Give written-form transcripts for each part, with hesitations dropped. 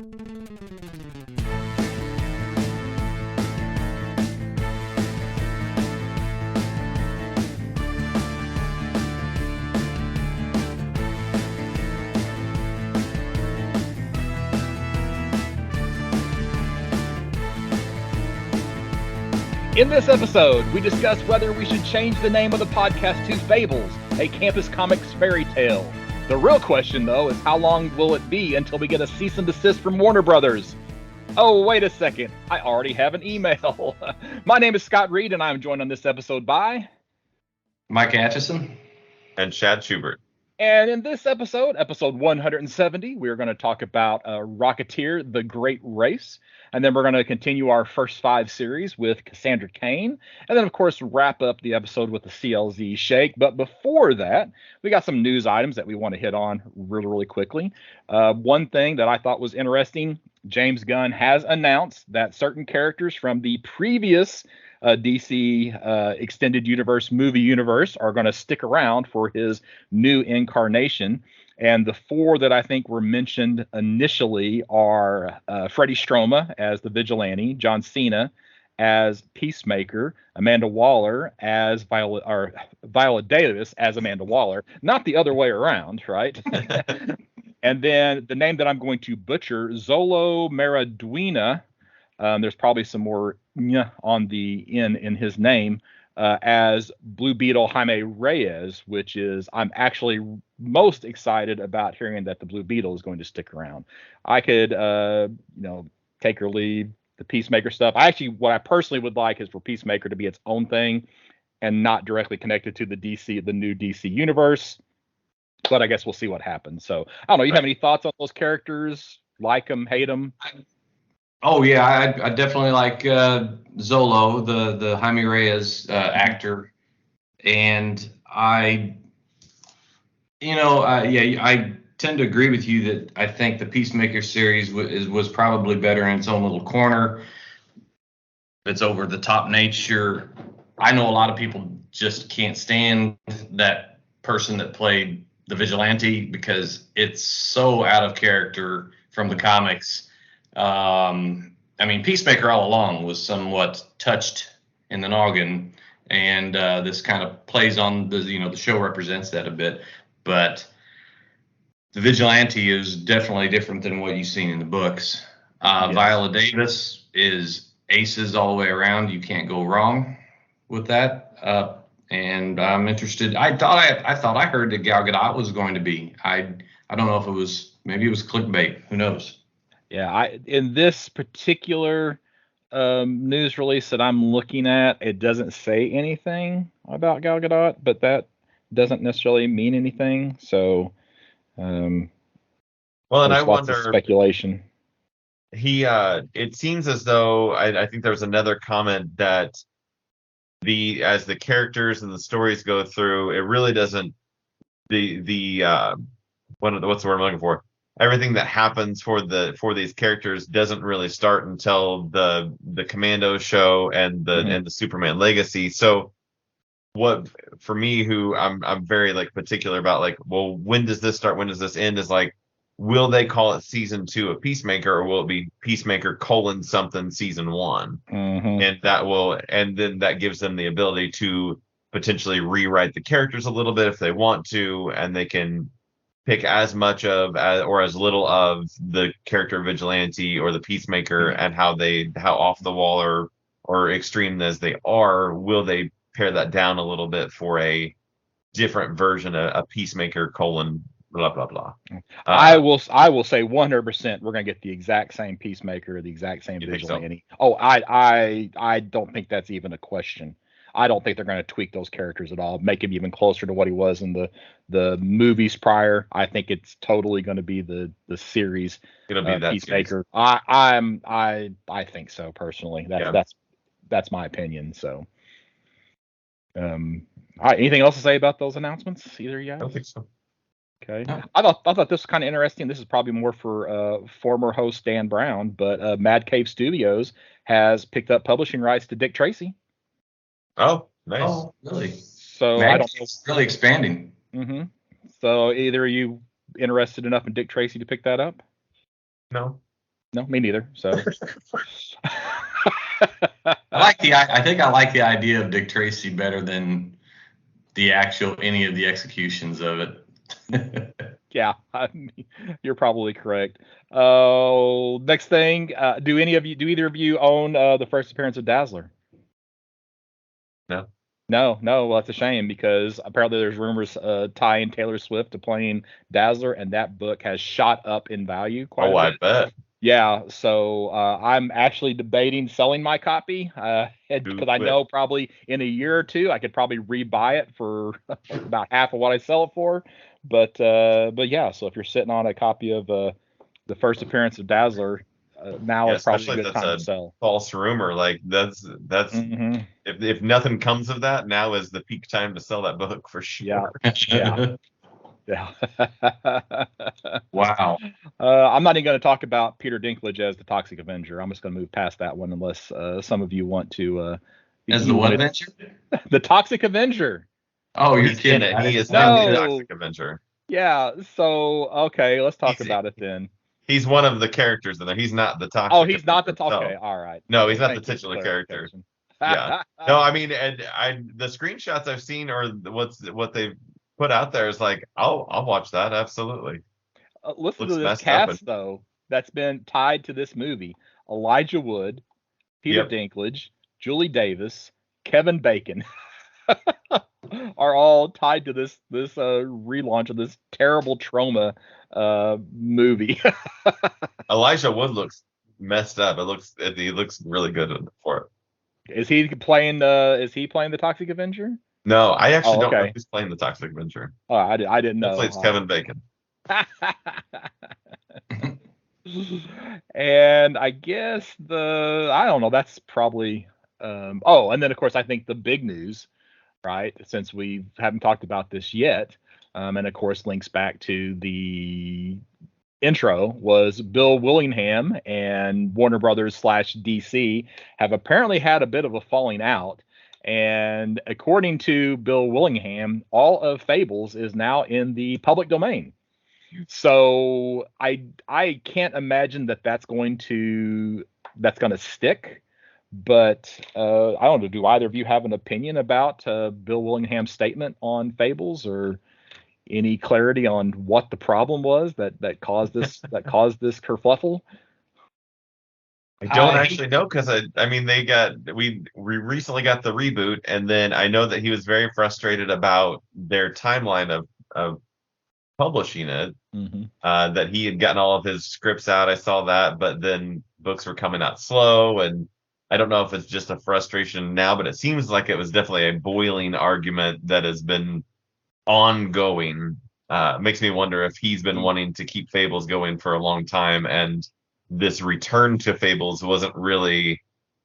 In this episode, we discuss whether we should change the name of the podcast to Fables, a Campus Comics fairy tale. The real question, though, is how long will it be until we get a cease and desist from Warner Brothers? Oh, wait a second. I already have an email. My name is Scott Reed, and I'm joined on this episode by Mike Atchison and Chad Schubert. And in this episode, episode 170, we're going to talk about Rocketeer, The Great Race. And then we're going to continue our first 5 series with Cassandra, Cain. And then, of course, wrap up the episode with the CLZ shake. But before that, we got some news items that we want to hit on really, really quickly. One thing that I thought was interesting, James Gunn has announced that certain characters from the previous DC Extended Universe movie universe are going to stick around for his new incarnation. And the 4 that I think were mentioned initially are Freddie Stroma as the Vigilante, John Cena as Peacemaker, Amanda Waller as Viola Davis as Amanda Waller, not the other way around, right? And then the name that I'm going to butcher, Zolo Maraduena. There's probably some more on the N in his name, as Blue Beetle Jaime Reyes, which is, I'm actually most excited about hearing that the Blue Beetle is going to stick around. I could, take or leave the Peacemaker stuff. What I personally would like is for Peacemaker to be its own thing and not directly connected to the new DC universe. But I guess we'll see what happens. So I don't know. You have any thoughts on those characters? Like them, hate them? Oh yeah, I definitely like Zolo, the Jaime Reyes actor, and I tend to agree with you that I think the Peacemaker series was probably better in its own little corner. It's over the top nature. I know a lot of people just can't stand that person that played the Vigilante because it's so out of character from the comics. Peacemaker all along was somewhat touched in the noggin, and this kind of plays on the show represents that a bit, but the Vigilante is definitely different than what you've seen in the books. Yes. Viola Davis is aces all the way around. You can't go wrong with that. And I'm interested. I thought I heard that Gal Gadot was going to be. I don't know if maybe it was clickbait. Who knows? Yeah, in this particular news release that I'm looking at, it doesn't say anything about Gal Gadot, but that doesn't necessarily mean anything. So, and I wonder, speculation. It seems as though I think there was another comment that as the characters and the stories go through, it really doesn't what's the word I'm looking for? Everything that happens for these characters doesn't really start until the Commando show and the Superman Legacy. So what for me, who I'm very particular about, well, when does this start? When does this end? Is will they call it season 2 of Peacemaker, or will it be Peacemaker : something season 1? Mm-hmm. And then that gives them the ability to potentially rewrite the characters a little bit if they want to, and they can pick as much of or as little of the character of Vigilante or the Peacemaker, and how off the wall or extreme as they are, will they pare that down a little bit for a different version of a Peacemaker : blah blah blah. I will say 100% we're gonna get the exact same Peacemaker, the exact same Vigilante. So? Oh, I don't think that's even a question. I don't think they're going to tweak those characters at all, make him even closer to what he was in the movies prior. I think it's totally going to be the series. It'll be that Peacemaker. Series. I think so personally. That's my opinion. So, anything else to say about those announcements? Either of you guys? I don't think so. Okay. No. I thought this was kind of interesting. This is probably more for former host Dan Brown, but Mad Cave Studios has picked up publishing rights to Dick Tracy. Oh, nice. Oh, really? So I don't know. It's really expanding. Mm-hmm. So either are you interested enough in Dick Tracy to pick that up? No. No, me neither. So I think I like the idea of Dick Tracy better than the actual any of the executions of it. yeah, you're probably correct. Next thing, do either of you own the first appearance of Dazzler? No. No, no. Well, that's a shame because apparently there's rumors tying Taylor Swift to playing Dazzler, and that book has shot up in value quite Oh, a I bit. bet. Yeah, so I'm actually debating selling my copy because I know probably in a year or two I could probably rebuy it for about half of what I sell it for. But yeah, so if you're sitting on a copy of the first appearance of Dazzler, now Yeah, is probably a especially if good that's time a to sell. false rumor. Like that's Hmm. if nothing comes of that, now is the peak time to sell that book for Yeah, sure. yeah, yeah. Wow. I'm not even going to talk about Peter Dinklage as the Toxic Avenger. I'm just going to move past that one unless some of you want to. As You the what wanted Avenger? the Toxic Avenger. Oh, you're He's in kidding. it. He is in the No. Toxic Avenger. Yeah. So okay, let's talk He's about it then. he's one of the characters in there. He's not the Oh, Toxic he's not Avenger the okay. himself. All right. No, he's Okay. not the Thank you for titular character. clarification. Yeah. No, I mean, and the screenshots I've seen or what they've put out there is like, I'll watch that absolutely. Listen to Looks this messed up and cast though that's been tied to this movie: Elijah Wood, Peter yep. Dinklage, Julie Davis, Kevin Bacon. Are all tied to this relaunch of this terrible trauma movie. Elijah Wood looks messed up. He looks really good for it. Is he playing the Toxic Avenger? No, I actually Oh, don't know okay. who's playing the Toxic Avenger. Oh, I didn't know. Hopefully it's Kevin Bacon. And I guess I don't know, that's probably and then of course I think the big news, right? Since we haven't talked about this yet, and of course links back to the intro, was Bill Willingham and Warner Brothers / DC have apparently had a bit of a falling out. And according to Bill Willingham, all of Fables is now in the public domain. So I can't imagine that's going to stick. But I don't know. Do either of you have an opinion about Bill Willingham's statement on Fables, or any clarity on what the problem was that caused this kerfluffle? I don't actually know because I mean we recently got the reboot and then I know that he was very frustrated about their timeline of publishing it. Mm-hmm. That he had gotten all of his scripts out. I saw that, but then books were coming out slow, and I don't know if it's just a frustration now, but it seems like it was definitely a boiling argument that has been ongoing. Makes me wonder if he's been wanting to keep Fables going for a long time, and this return to Fables wasn't really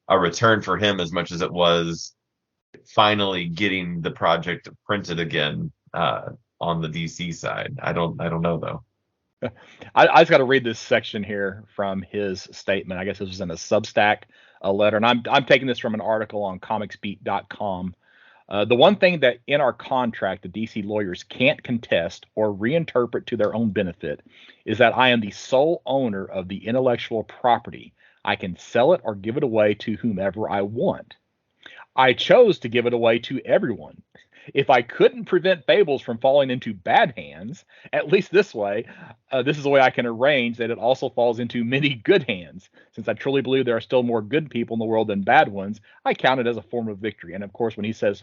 a return for him as much as it was finally getting the project printed again on the DC side. I don't know though. I just got to read this section here from his statement. I guess this was in a Substack letter, and I'm taking this from an article on comicsbeat.com. The one thing that in our contract the DC lawyers can't contest or reinterpret to their own benefit is that I am the sole owner of the intellectual property. I can sell it or give it away to whomever I want. I chose to give it away to everyone. If I couldn't prevent Fables from falling into bad hands, at least this is the way I can arrange that it also falls into many good hands. Since I truly believe there are still more good people in the world than bad ones, I count it as a form of victory. And of course, when he says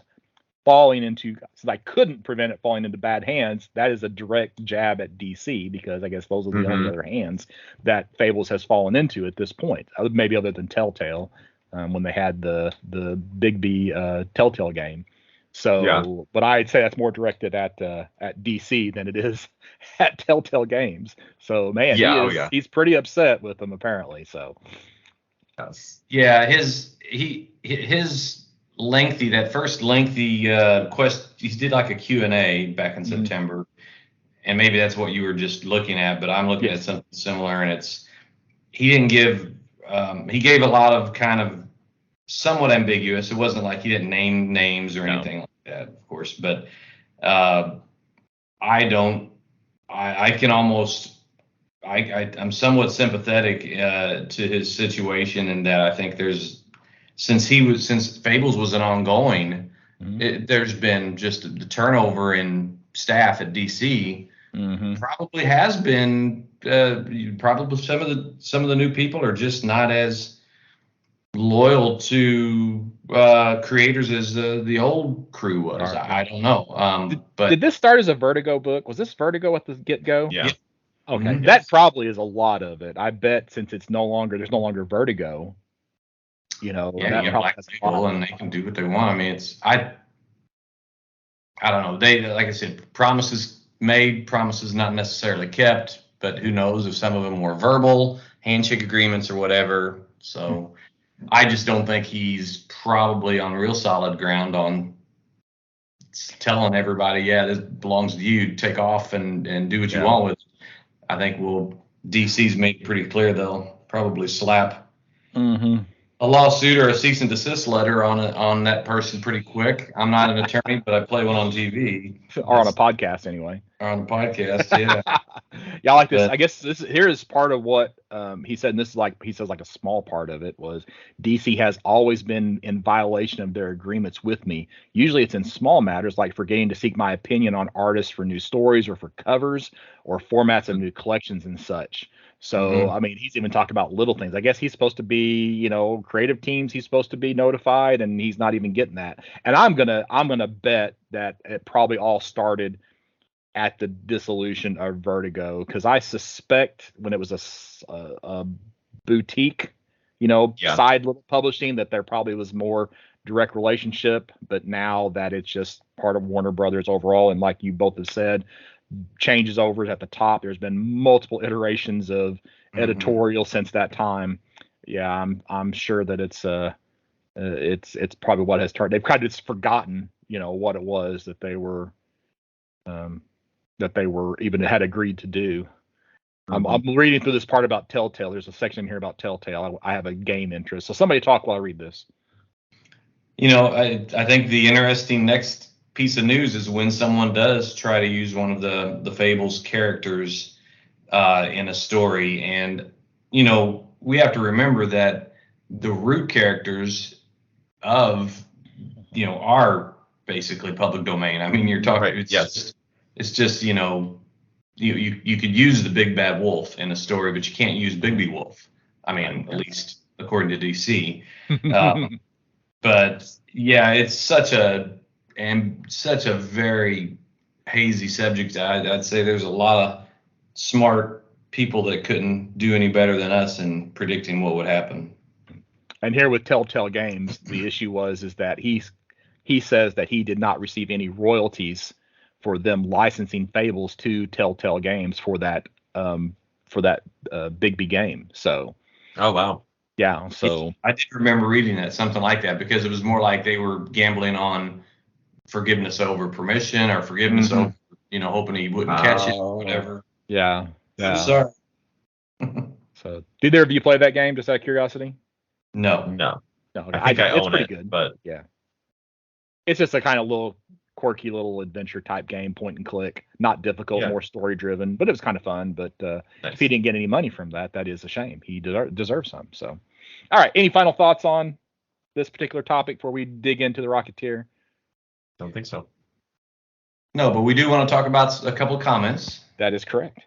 since I couldn't prevent it falling into bad hands, that is a direct jab at DC, because I guess those are the only other hands that Fables has fallen into at this point, maybe other than Telltale, when they had the Bigby Telltale game. So, yeah. But I'd say that's more directed at DC than it is at Telltale Games. So, man, he's pretty upset with them apparently. So, yeah, his first lengthy quest, he did like a Q&A back in September, and maybe that's what you were just looking at, but I'm looking at something similar, and he didn't give he gave a lot of kind of somewhat ambiguous. It wasn't like he didn't name names or anything like that, of course, but I can almost I'm somewhat sympathetic to his situation, in that I think since Fables was an ongoing, there's been just the turnover in staff at DC. Probably has been probably some of the new people are just not as loyal to creators as the old crew was. I don't know. But did this start as a Vertigo book? Was this Vertigo at the get-go? Yeah. Okay, that probably is a lot of it. I bet since there's no longer Vertigo. Yeah, you have Black Label, and they can do what they want. I mean, I don't know. They, like I said, promises made, promises not necessarily kept, but who knows if some of them were verbal, handshake agreements or whatever. So I just don't think he's probably on real solid ground on telling everybody, yeah, this belongs to you, take off and do what you want with it. I think DC's made pretty clear they'll probably slap a lawsuit or a cease and desist letter on that person pretty quick. I'm not an attorney, but I play one on TV. Or on a podcast anyway. Or on a podcast, yeah. Yeah, I like this. I guess here is part of what he said, and this is he says a small part of it was DC has always been in violation of their agreements with me. Usually it's in small matters like forgetting to seek my opinion on artists for new stories or for covers or formats of new collections and such. So, I mean, he's even talked about little things. I guess he's supposed to be, creative teams, he's supposed to be notified, and he's not even getting that. And I'm gonna bet that it probably all started at the dissolution of Vertigo, because I suspect when it was a boutique, side little publishing, that there probably was more direct relationship. But now that it's just part of Warner Brothers overall, and like you both have said, changes over at the top, there's been multiple iterations of editorial since that time. Yeah, I'm sure that it's probably what has turned. They've kind of forgotten, what it was that they were even had agreed to do. I'm reading through this part about Telltale. There's a section here about Telltale. I have a game interest, so somebody talk while I read this. I think the interesting next piece of news is when someone does try to use one of the Fables characters in a story. And, we have to remember that the root characters of, are basically public domain. I mean, you're talking, it's just, you could use the big bad wolf in a story, but you can't use Bigby Wolf. I mean, at least according to DC. But yeah, it's such a very hazy subject. I'd say there's a lot of smart people that couldn't do any better than us in predicting what would happen. And here with Telltale Games, the issue is that he says that he did not receive any royalties for them licensing Fables to Telltale Games for that Bigby game. So. Oh wow. Yeah. So I did remember reading that, something like that, because it was more like they were gambling on forgiveness over permission or forgiveness over, hoping he wouldn't catch it or whatever. Yeah. I'm sorry. So did either of you play that game, just out of curiosity? No. Okay. I think I it's own pretty it, good. but yeah. It's just a kind of little quirky little adventure type game, point and click, not difficult, more story driven, but it was kind of fun. But if he didn't get any money from that is a shame. He deserves some. So, all right. Any final thoughts on this particular topic before we dig into the Rocketeer? Don't think so. No, but we do want to talk about a couple of comments. That is correct.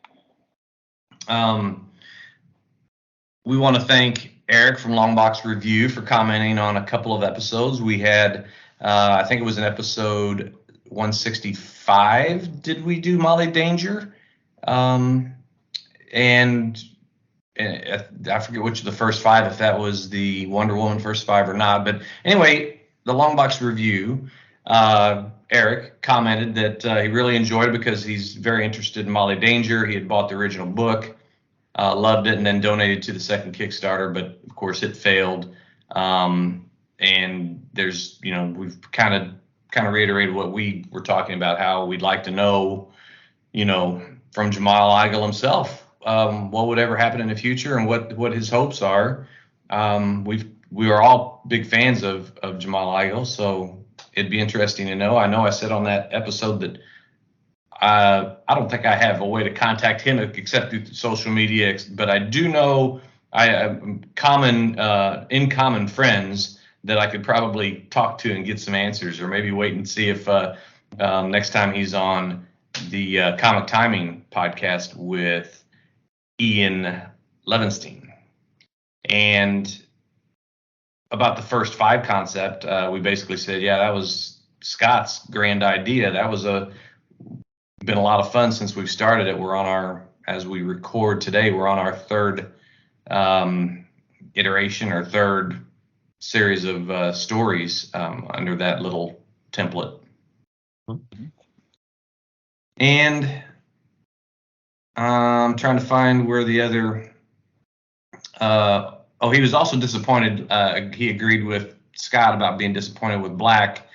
We want to thank Eric from Longbox Review for commenting on a couple of episodes. We had, I think it was in episode 165, did we do Molly Danger? And I forget which of the first five, if that was the Wonder Woman first five or not. But anyway, the Longbox Review, Eric commented that he really enjoyed it because he's very interested in Molly Danger. He had bought the original book, loved it, and then donated to the second Kickstarter, but of course it failed. And there's, we've kind of reiterated what we were talking about, how we'd like to know, from Jamal Igle himself, what would ever happen in the future and what his hopes are. We are all big fans of Jamal Igle, so it'd be interesting to know. I know I said on that episode that I don't think I have a way to contact him except through social media, but I do know in common friends that I could probably talk to and get some answers, or maybe wait and see if next time he's on the Comic Timing podcast with Ian Levinstein. And about the first 5 concept, we basically said, yeah, that was Scott's grand idea. That was been a lot of fun since we've started it. As we record today, we're on our 3rd iteration or 3rd series of stories under that little template. And I'm trying to find where the other. He was also disappointed. He agreed with Scott about being disappointed with Black.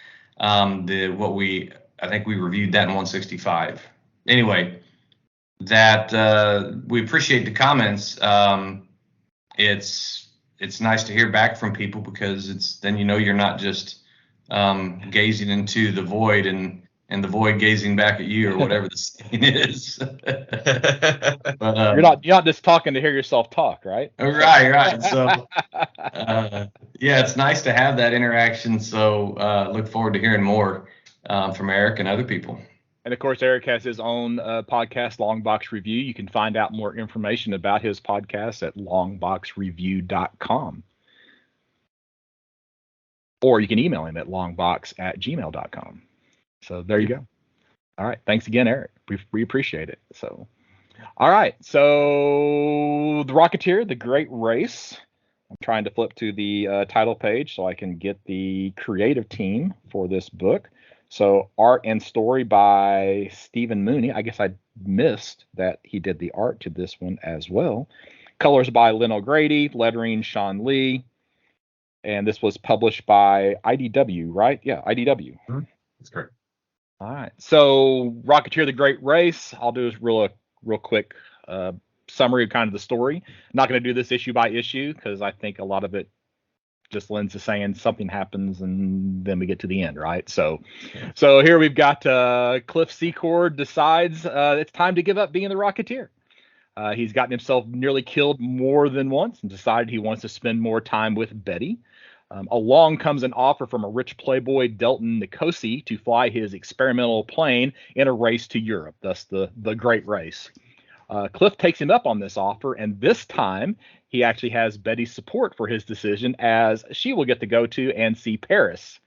I think we reviewed that in 165. Anyway, that we appreciate the comments. It's nice to hear back from people, because then you're not just gazing into the void and the void gazing back at you, or whatever the saying is. But you're not just talking to hear yourself talk, right? Right. So yeah, it's nice to have that interaction. So look forward to hearing more from Eric and other people. And of course, Eric has his own podcast, Longbox Review. You can find out more information about his podcast at longboxreview.com. Or you can email him at longbox@gmail.com. So there you go. All right. Thanks again, Eric. We appreciate it. So, all right. So the Rocketeer, the Great Race. I'm trying to flip to the title page so I can get the creative team for this book. So art and story by Stephen Mooney. I guess I missed that he did the art to this one as well. Colors by Lynn O'Grady, lettering Sean Lee. And this was published by IDW, right? Yeah, IDW. Mm-hmm. That's correct. All right. So Rocketeer, the Great Race. I'll do a real quick summary of kind of the story. I'm not going to do this issue by issue, because I think a lot of it just lends to saying something happens and then we get to the end, right? So here we've got Cliff Secord decides it's time to give up being the Rocketeer. He's gotten himself nearly killed more than once and decided he wants to spend more time with Betty. Along comes an offer from a rich playboy, Delton Nicosi, to fly his experimental plane in a race to Europe, thus the Great Race. Cliff takes him up on this offer, and this time he actually has Betty's support for his decision, as she will get to go to and see Paris.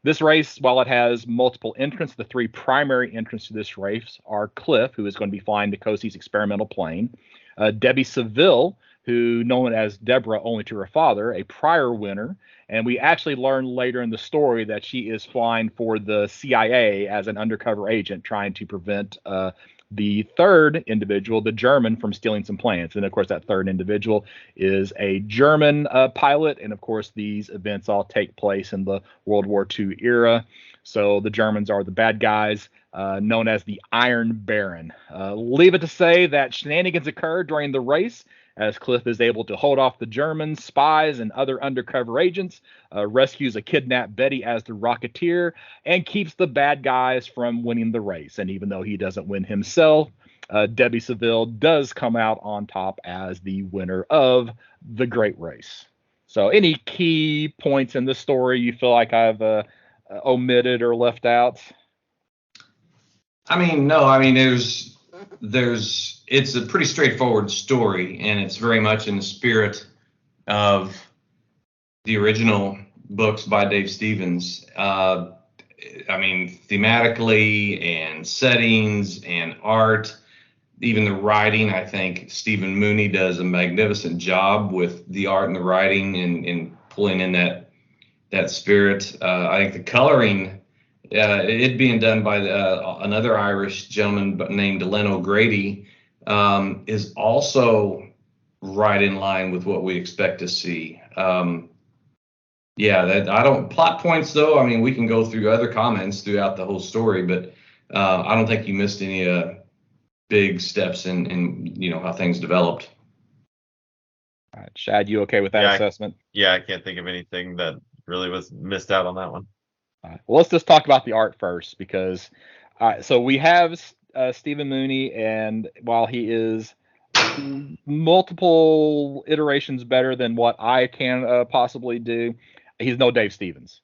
This race, while it has multiple entrants, the 3 primary entrants to this race are Cliff, who is going to be flying Nicosi's experimental plane, Debbie Seville, who known as Deborah only to her father, a prior winner, and we actually learn later in the story that she is flying for the CIA as an undercover agent, trying to prevent the 3rd individual, the German, from stealing some planes. And of course, that 3rd individual is a German pilot. And of course, these events all take place in the World War II era. So the Germans are the bad guys, known as the Iron Baron. Leave it to say that shenanigans occur during the race, as Cliff is able to hold off the Germans, spies, and other undercover agents, rescues a kidnapped Betty as the Rocketeer, and keeps the bad guys from winning the race. And even though he doesn't win himself, Debbie Seville does come out on top as the winner of the Great Race. So any key points in this story you feel like I've omitted or left out? It's a pretty straightforward story, and it's very much in the spirit of the original books by Dave Stevens. Thematically and settings and art, even the writing, I think Stephen Mooney does a magnificent job with the art and the writing and pulling in that spirit. I think the coloring, it being done by another Irish gentleman named Lynn O'Grady, is also right in line with what we expect to see. Plot points though. We can go through other comments throughout the whole story, but I don't think you missed any big steps in how things developed. All right, Shad, you okay with that assessment? I can't think of anything that really was missed out on that one. All right, well, let's just talk about the art first, because so we have Stephen Mooney, and while he is multiple iterations better than what I can possibly do, he's no Dave Stevens.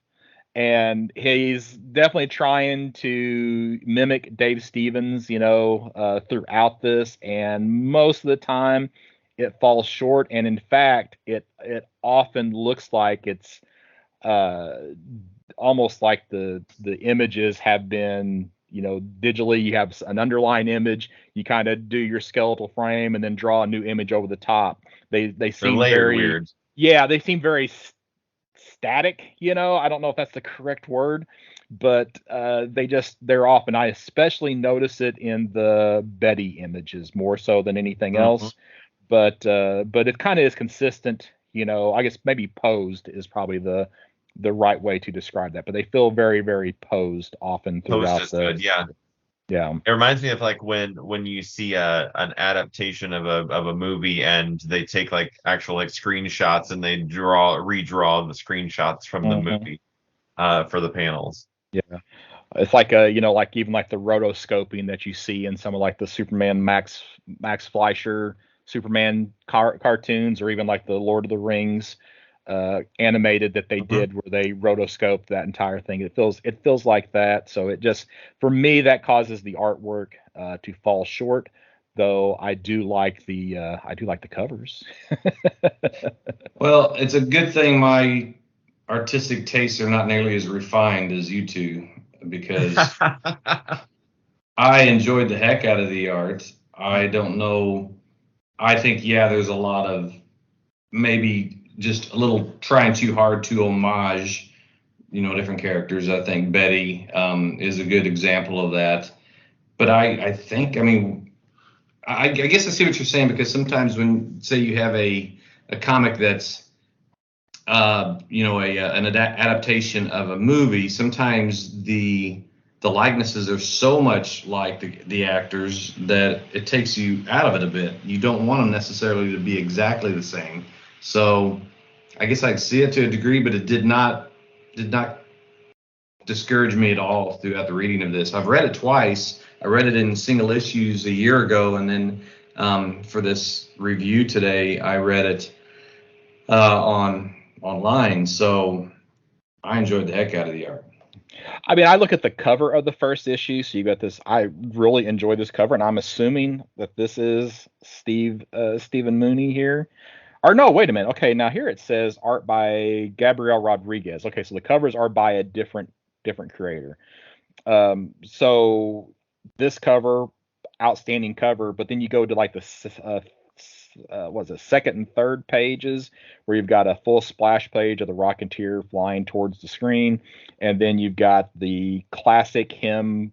And he's definitely trying to mimic Dave Stevens, throughout this. And most of the time, it falls short. And in fact, it often looks like it's uh, almost like the images have been, digitally. You have an underlying image, you kind of do your skeletal frame, and then draw a new image over the top. They seem very weird. Yeah, they seem very static. I don't know if that's the correct word, but they're off, and I especially notice it in the Betty images more so than anything else. But it kind of is consistent. I guess maybe posed is probably the right way to describe that, but they feel very, very posed often throughout. Posed is good, yeah. Yeah. It reminds me of like when you see an adaptation of a movie and they take like actual like screenshots and they redraw the screenshots from the movie for the panels. Yeah. It's like like even like the rotoscoping that you see in some of like the Superman Max Fleischer Superman cartoons, or even like the Lord of the Rings animated that they did, where they rotoscoped that entire thing. It feels like that. So it just, for me, that causes the artwork to fall short. Though I do like the covers. Well, it's a good thing my artistic tastes are not nearly as refined as you two, because I enjoyed the heck out of the art. I don't know. I think, there's a lot of maybe just a little trying too hard to homage, different characters. I think Betty is a good example of that. But I think, I guess I see what you're saying, because sometimes when, say, you have a comic that's, an adaptation of a movie, sometimes the likenesses are so much like the actors that it takes you out of it a bit. You don't want them necessarily to be exactly the same. So I guess I see it to a degree, but it did not discourage me at all throughout the reading of this. I've read it twice. I read it in single issues a year ago, and then for this review today, I read it online. So I enjoyed the heck out of the art. I look at the cover of the first issue, so you got this. I really enjoy this cover, and I'm assuming that this is Stephen Mooney here. Or no, wait a minute. Okay, now here it says art by Gabriel Rodriguez. Okay, so the covers are by a different creator. So this cover, outstanding cover, but then you go to like the second and third pages, where you've got a full splash page of the Rocketeer flying towards the screen, and then you've got the classic him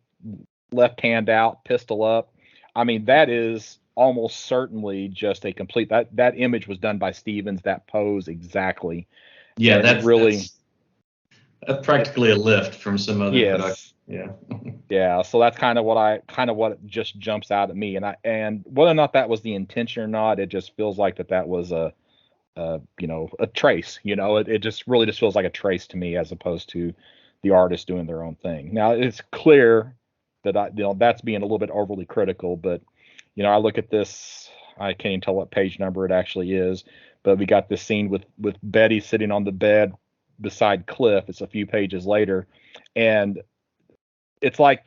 left hand out, pistol up. That is almost certainly just a complete, that image was done by Stevens, that pose exactly. Yeah, that's practically a lift from some other production. Yeah, so that's kind of what just jumps out at me, and whether or not that was the intention or not, it just feels like that was a trace. It just really just feels like a trace to me, as opposed to the artist doing their own thing. Now it's clear that that's being a little bit overly critical, but I look at this, I can't even tell what page number it actually is, but we got this scene with Betty sitting on the bed beside Cliff. It's a few pages later, and it's like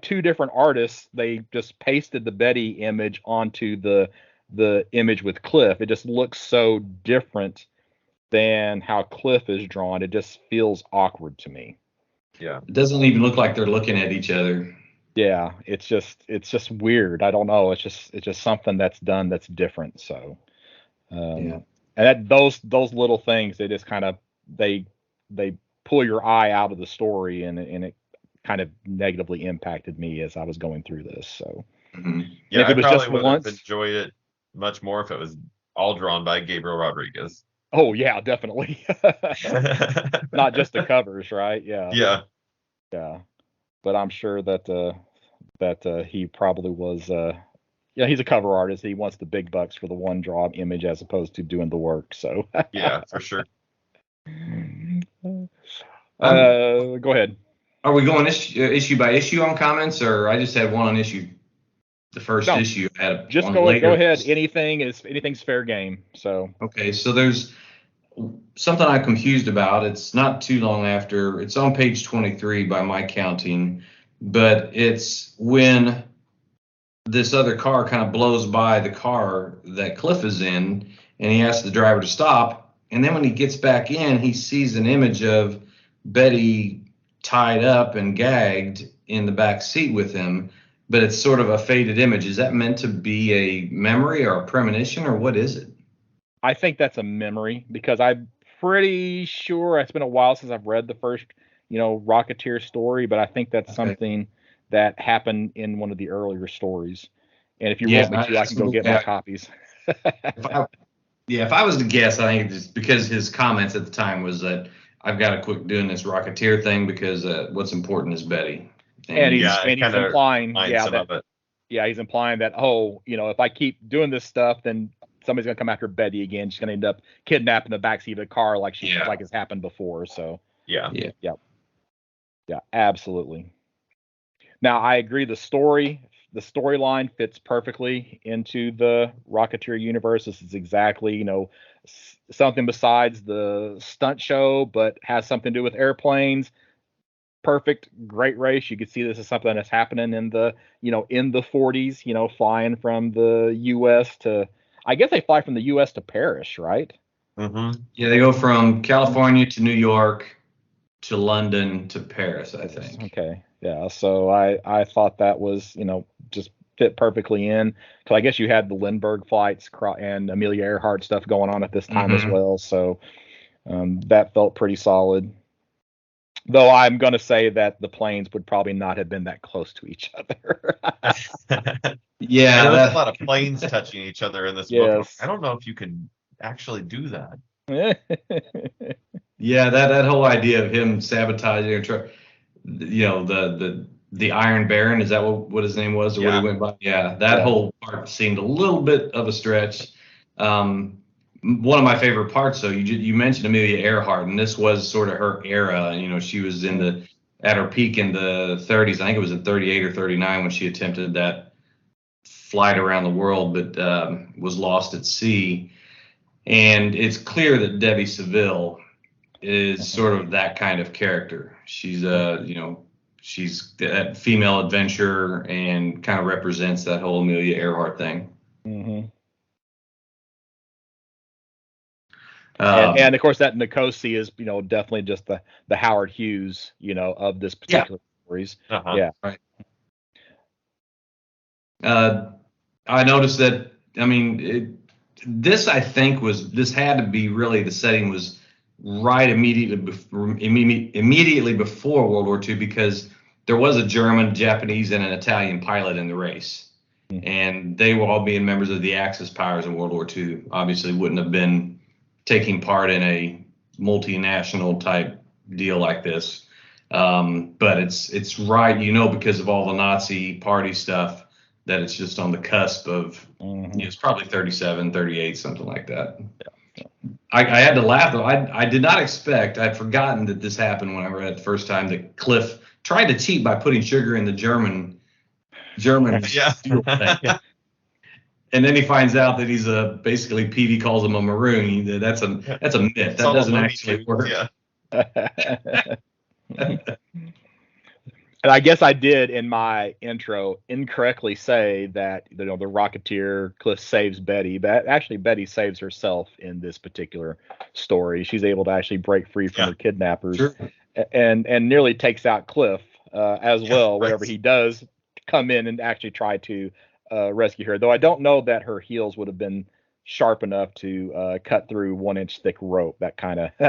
two different artists. They just pasted the Betty image onto the image with Cliff. It just looks so different than how Cliff is drawn. It just feels awkward to me. Yeah, it doesn't even look like they're looking at each other. Yeah, it's just weird. I don't know. It's just something that's done that's different. So, and those little things, they just kind of they pull your eye out of the story, and it kind of negatively impacted me as I was going through this. So, yeah, I probably would have enjoyed it much more if it was all drawn by Gabriel Rodriguez. Oh yeah, definitely. Not just the covers, right? Yeah. But I'm sure that he probably was. He's a cover artist. He wants the big bucks for the one draw image as opposed to doing the work. So yeah, for sure. Go ahead. Are we going issue by issue on comments, or I just had one on issue? The first No, issue I had just on go later. ahead. Anything's fair game. So Okay, so there's something I'm confused about. It's not too long after. It's on page 23 by my counting, but it's when this other car kind of blows by the car that Cliff is in, and he asks the driver to stop. And then when he gets back in, he sees an image of Betty tied up and gagged in the back seat with him, but it's sort of a faded image. Is that meant to be a memory or a premonition, or what is it? I think that's a memory, because I'm pretty sure it's been a while since I've read the first, Rocketeer story, but I think that's something that happened in one of the earlier stories. And if you want me to, I can go get my copies. If I was to guess, I think it's because his comments at the time was that I've got to quit doing this Rocketeer thing because what's important is Betty. And he's implying, he's implying that, if I keep doing this stuff, then somebody's gonna come after Betty again. She's gonna end up kidnapping the backseat of the car like has happened before. So yeah, absolutely. Now I agree. The storyline fits perfectly into the Rocketeer universe. This is exactly, something besides the stunt show, but has something to do with airplanes. Perfect, great race. You could see this is something that's happening in the 40s, flying from the U.S. to, I guess they fly from the U.S. to Paris, right? Mm-hmm. Yeah, they go from California to New York to London to Paris, I think. Okay, yeah. So I thought that was, just fit perfectly in, because I guess you had the Lindbergh flights and Amelia Earhart stuff going on at this time as well. So that felt pretty solid. Though I'm going to say that the planes would probably not have been that close to each other. Yeah, there's a lot of planes touching each other in this book. Yes. I don't know if you can actually do that. Yeah, that whole idea of him sabotaging, the Iron Baron, is that what his name was, or what he went by? Yeah, that whole part seemed a little bit of a stretch. One of my favorite parts, though, you mentioned Amelia Earhart, and this was sort of her era. She was at her peak in the 30s. I think it was in 38 or 39 when she attempted that flight around the world, but was lost at sea. And it's clear that Debbie Seville is sort of that kind of character. She's she's that female adventurer and kind of represents that whole Amelia Earhart thing. Mm-hmm. And of course that Nikosi is, definitely just the Howard Hughes, of this particular series. Uh-huh. Yeah. Right. I noticed that, this had to be really, the setting was right immediately before World War II, because there was a German, Japanese, and an Italian pilot in the race. Mm-hmm. And they were all being members of the Axis powers in World War II. Obviously wouldn't have been taking part in a multinational type deal like this. But it's right, because of all the Nazi party stuff, that it's just on the cusp of, it's probably 37, 38, something like that. Yeah. I had to laugh, though. I did not expect, I'd forgotten that this happened when I read it the first time, that Cliff tried to cheat by putting sugar in the German fuel thing. Yeah. And then he finds out that he's basically Peavy calls him a maroon. That's a myth. That doesn't actually work. Yeah. And I guess I did in my intro incorrectly say that the Rocketeer, Cliff saves Betty, but actually Betty saves herself in this particular story. She's able to actually break free from her kidnappers, and nearly takes out Cliff as well. Whenever he does come in and actually try to rescue her, though I don't know that her heels would have been sharp enough to cut through 1-inch thick rope. That's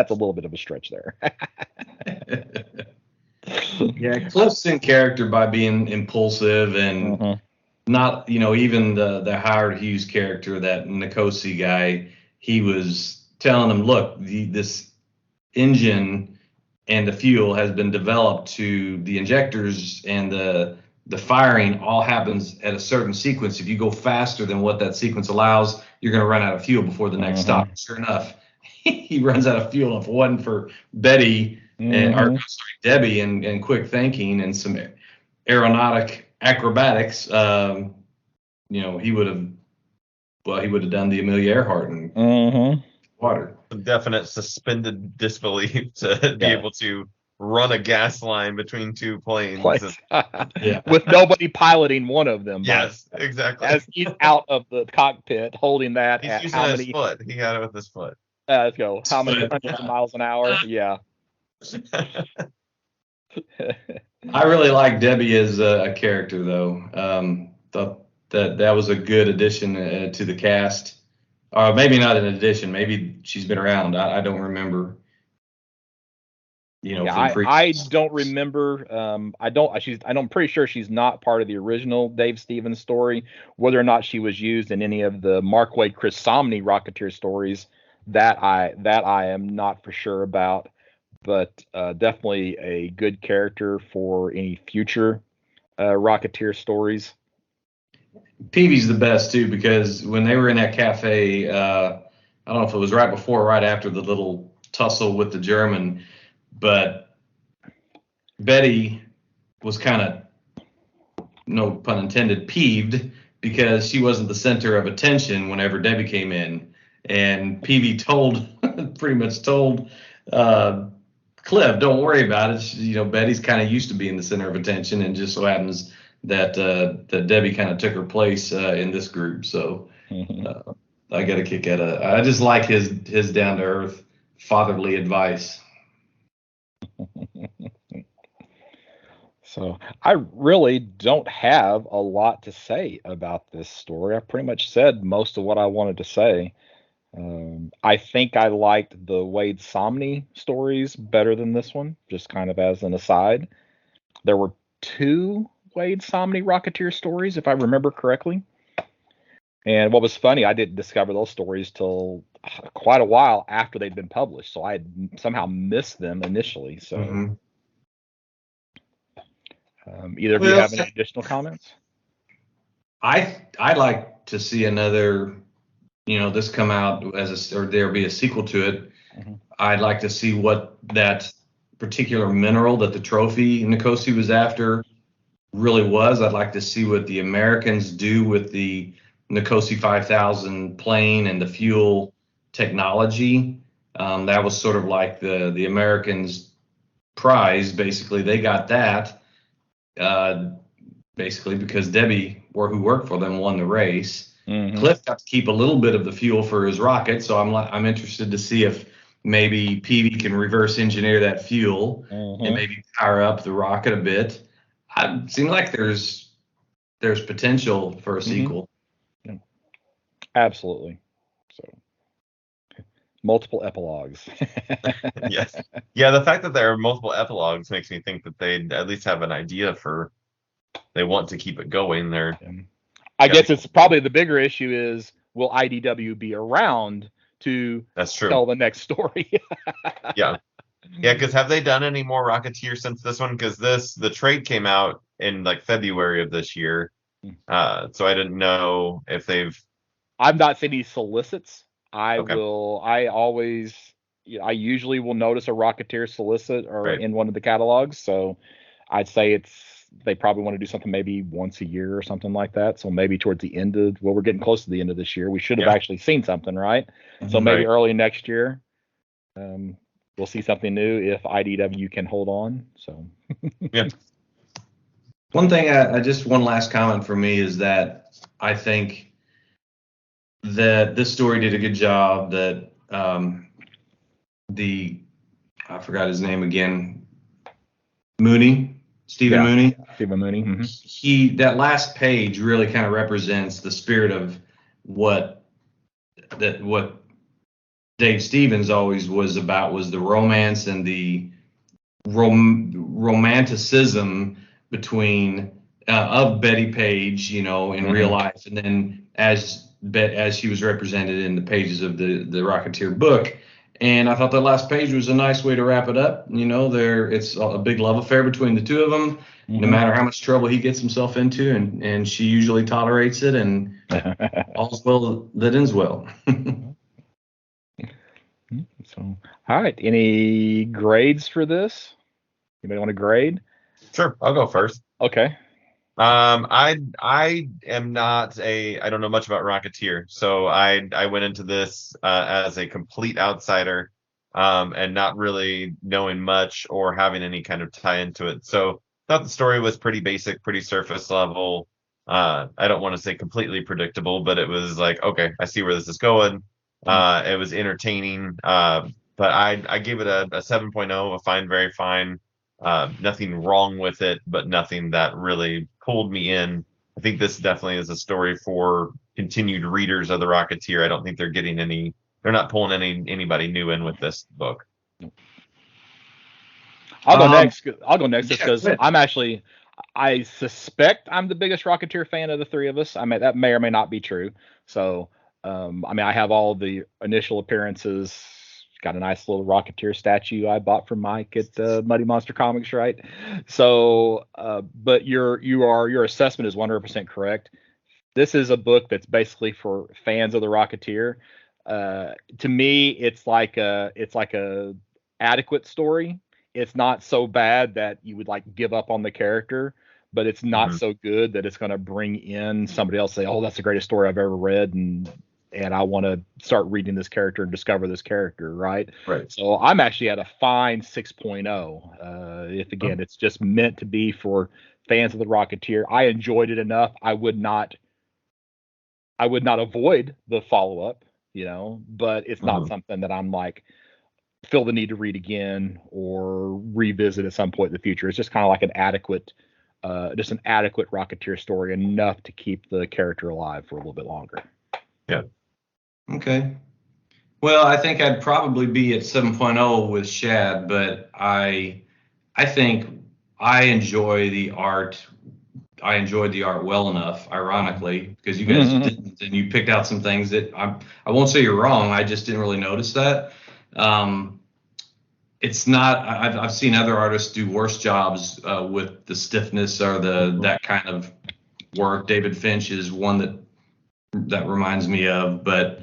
a little bit of a stretch there. Yeah, Cliff's in character by being impulsive and not, even the Howard Hughes character, that Nikosi guy, he was telling him, look, this engine and the fuel has been developed to the injectors, and the firing all happens at a certain sequence. If you go faster than what that sequence allows, you're going to run out of fuel before the next stop. Sure enough, he runs out of fuel. If it wasn't for Betty and or sorry, Debbie and quick thinking and some aeronautic acrobatics. He would have done the Amelia Earhart in water. Definite suspended disbelief to be able to run a gas line between two planes. With nobody piloting one of them. Yes, exactly. As he's out of the cockpit holding that. He's using his foot. He got it with his foot. Let's go. How many hundreds of miles an hour? Yeah. I really like Debbie as a character, though. Thought that was a good addition to the cast. Or maybe not an addition. Maybe she's been around. I don't remember. I don't remember. I'm pretty sure she's not part of the original Dave Stevens story. Whether or not she was used in any of the Mark Waid, Chris Samnee Rocketeer stories, that I am not for sure about. But definitely a good character for any future Rocketeer stories. Peavy's the best too, because when they were in that cafe, I don't know if it was right before or right after the little tussle with the German, but Betty was kind of, no pun intended, peeved because she wasn't the center of attention whenever Debbie came in. And Peavy pretty much told Cliff, don't worry about it. Betty's kind of used to being the center of attention, and just so happens that Debbie kind of took her place in this group. So I got a kick out of it. I just like his down to earth fatherly advice. So I really don't have a lot to say about this story. I pretty much said most of what I wanted to say. I think I liked the Waid Samnee stories better than this one, just kind of as an aside. There were 2 Waid Samnee Rocketeer stories, if I remember correctly. And what was funny, I didn't discover those stories till quite a while after they'd been published, so I had somehow missed them initially. So, either of you have any additional comments? I'd like to see another, this come out or there be a sequel to it. I'd like to see what that particular mineral that the trophy Nikosi was after really was. I'd like to see what the Americans do with the Nikosi 5000 plane and the fuel technology. That was sort of like the Americans' prize. Basically, they got that basically because Debbie, who worked for them, won the race. Cliff got to keep a little bit of the fuel for his rocket, so I'm interested to see if maybe Peavy can reverse engineer that fuel and maybe power up the rocket a bit. It seems like there's potential for a sequel. Yeah. Absolutely. So multiple epilogues. Yes. Yeah, the fact that there are multiple epilogues makes me think that they at least have an idea they want to keep it going there. I guess it's probably the bigger issue is, will IDW be around to tell the next story? Yeah, because have they done any more Rocketeer since this one? Because the trade came out in like February of this year, so I didn't know if they've. I've not seen any solicits. I usually will notice a Rocketeer solicit or in one of the catalogs, so I'd say they probably want to do something maybe once a year or something like that. So maybe towards the end we're getting close to the end of this year. We should have actually seen something, right? So maybe early next year, we'll see something new if IDW can hold on. So One thing, one last comment for me is that I think that this story did a good job. That I forgot his name again, Stephen Mooney. Stephen Mooney. That last page really kind of represents the spirit of what Dave Stevens always was about, was the romance and the romanticism between of Betty Page, in real life, and then as she was represented in the pages of the Rocketeer book. And I thought that last page was a nice way to wrap it up. It's a big love affair between the two of them, no matter how much trouble he gets himself into, and she usually tolerates it, and all's well that ends well. So, all right. Any grades for this? Anybody want to grade? Sure, I'll go first. Okay. I am not I don't know much about Rocketeer, so I went into this as a complete outsider, and not really knowing much or having any kind of tie into it. So thought the story was pretty basic, pretty surface level. I don't want to say completely predictable, but it was like, okay, I see where this is going. It was entertaining, but I gave it a 7.0, a fine, very fine. Nothing wrong with it, but nothing that really pulled me in. I think this definitely is a story for continued readers of the Rocketeer. I don't think they're not pulling anybody new in with this book. I'll go next. I'll go next yeah, because I suspect I'm the biggest Rocketeer fan of the three of us. I mean, that may or may not be true. So, I mean, I have all the initial appearances. Got a nice little Rocketeer statue I bought from Mike at Muddy Monster Comics, right? So, but your assessment is 100% correct. This is a book that's basically for fans of the Rocketeer. To me, it's like a adequate story. It's not so bad that you would like give up on the character, but it's not so good that it's going to bring in somebody else say, "Oh, that's the greatest story I've ever read," and I want to start reading this character and discover this character, right? Right. So I'm actually at a fine 6.0. If again, it's just meant to be for fans of the Rocketeer. I enjoyed it enough. I would not avoid the follow up, but it's not something that I'm like feel the need to read again or revisit at some point in the future. It's just kind of like an adequate Rocketeer story, enough to keep the character alive for a little bit longer. Yeah. Okay. Well, I think I'd probably be at 7.0 with Shad, but I think I enjoy the art. I enjoyed the art well enough, ironically, because you guys didn't, and you picked out some things that I won't say you're wrong. I just didn't really notice that. It's not. I've seen other artists do worse jobs with the stiffness or that kind of work. David Finch is one that reminds me of, but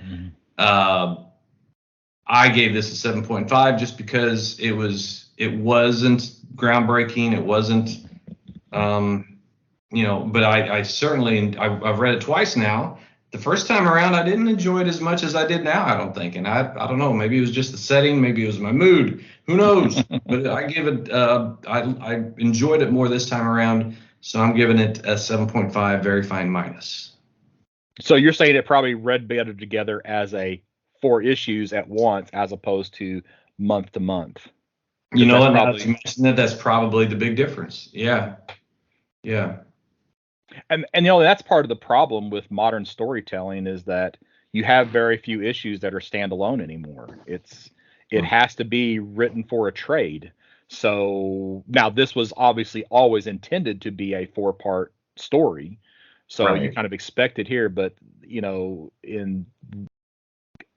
I gave this a 7.5 just because it wasn't groundbreaking. It wasn't, but I certainly, I've read it twice now. The first time around, I didn't enjoy it as much as I did now, I don't think. And I don't know, maybe it was just the setting, maybe it was my mood, who knows? But I give it, I enjoyed it more this time around. So I'm giving it a 7.5, very fine minus. So you're saying it probably read better together as a 4 issues at once, as opposed to month to month. You know, and now that you mentioned that, that's probably the big difference. Yeah. And that's part of the problem with modern storytelling, is that you have very few issues that are standalone anymore. It has to be written for a trade. So now this was obviously always intended to be a 4-part story. So you kind of expect it here, but in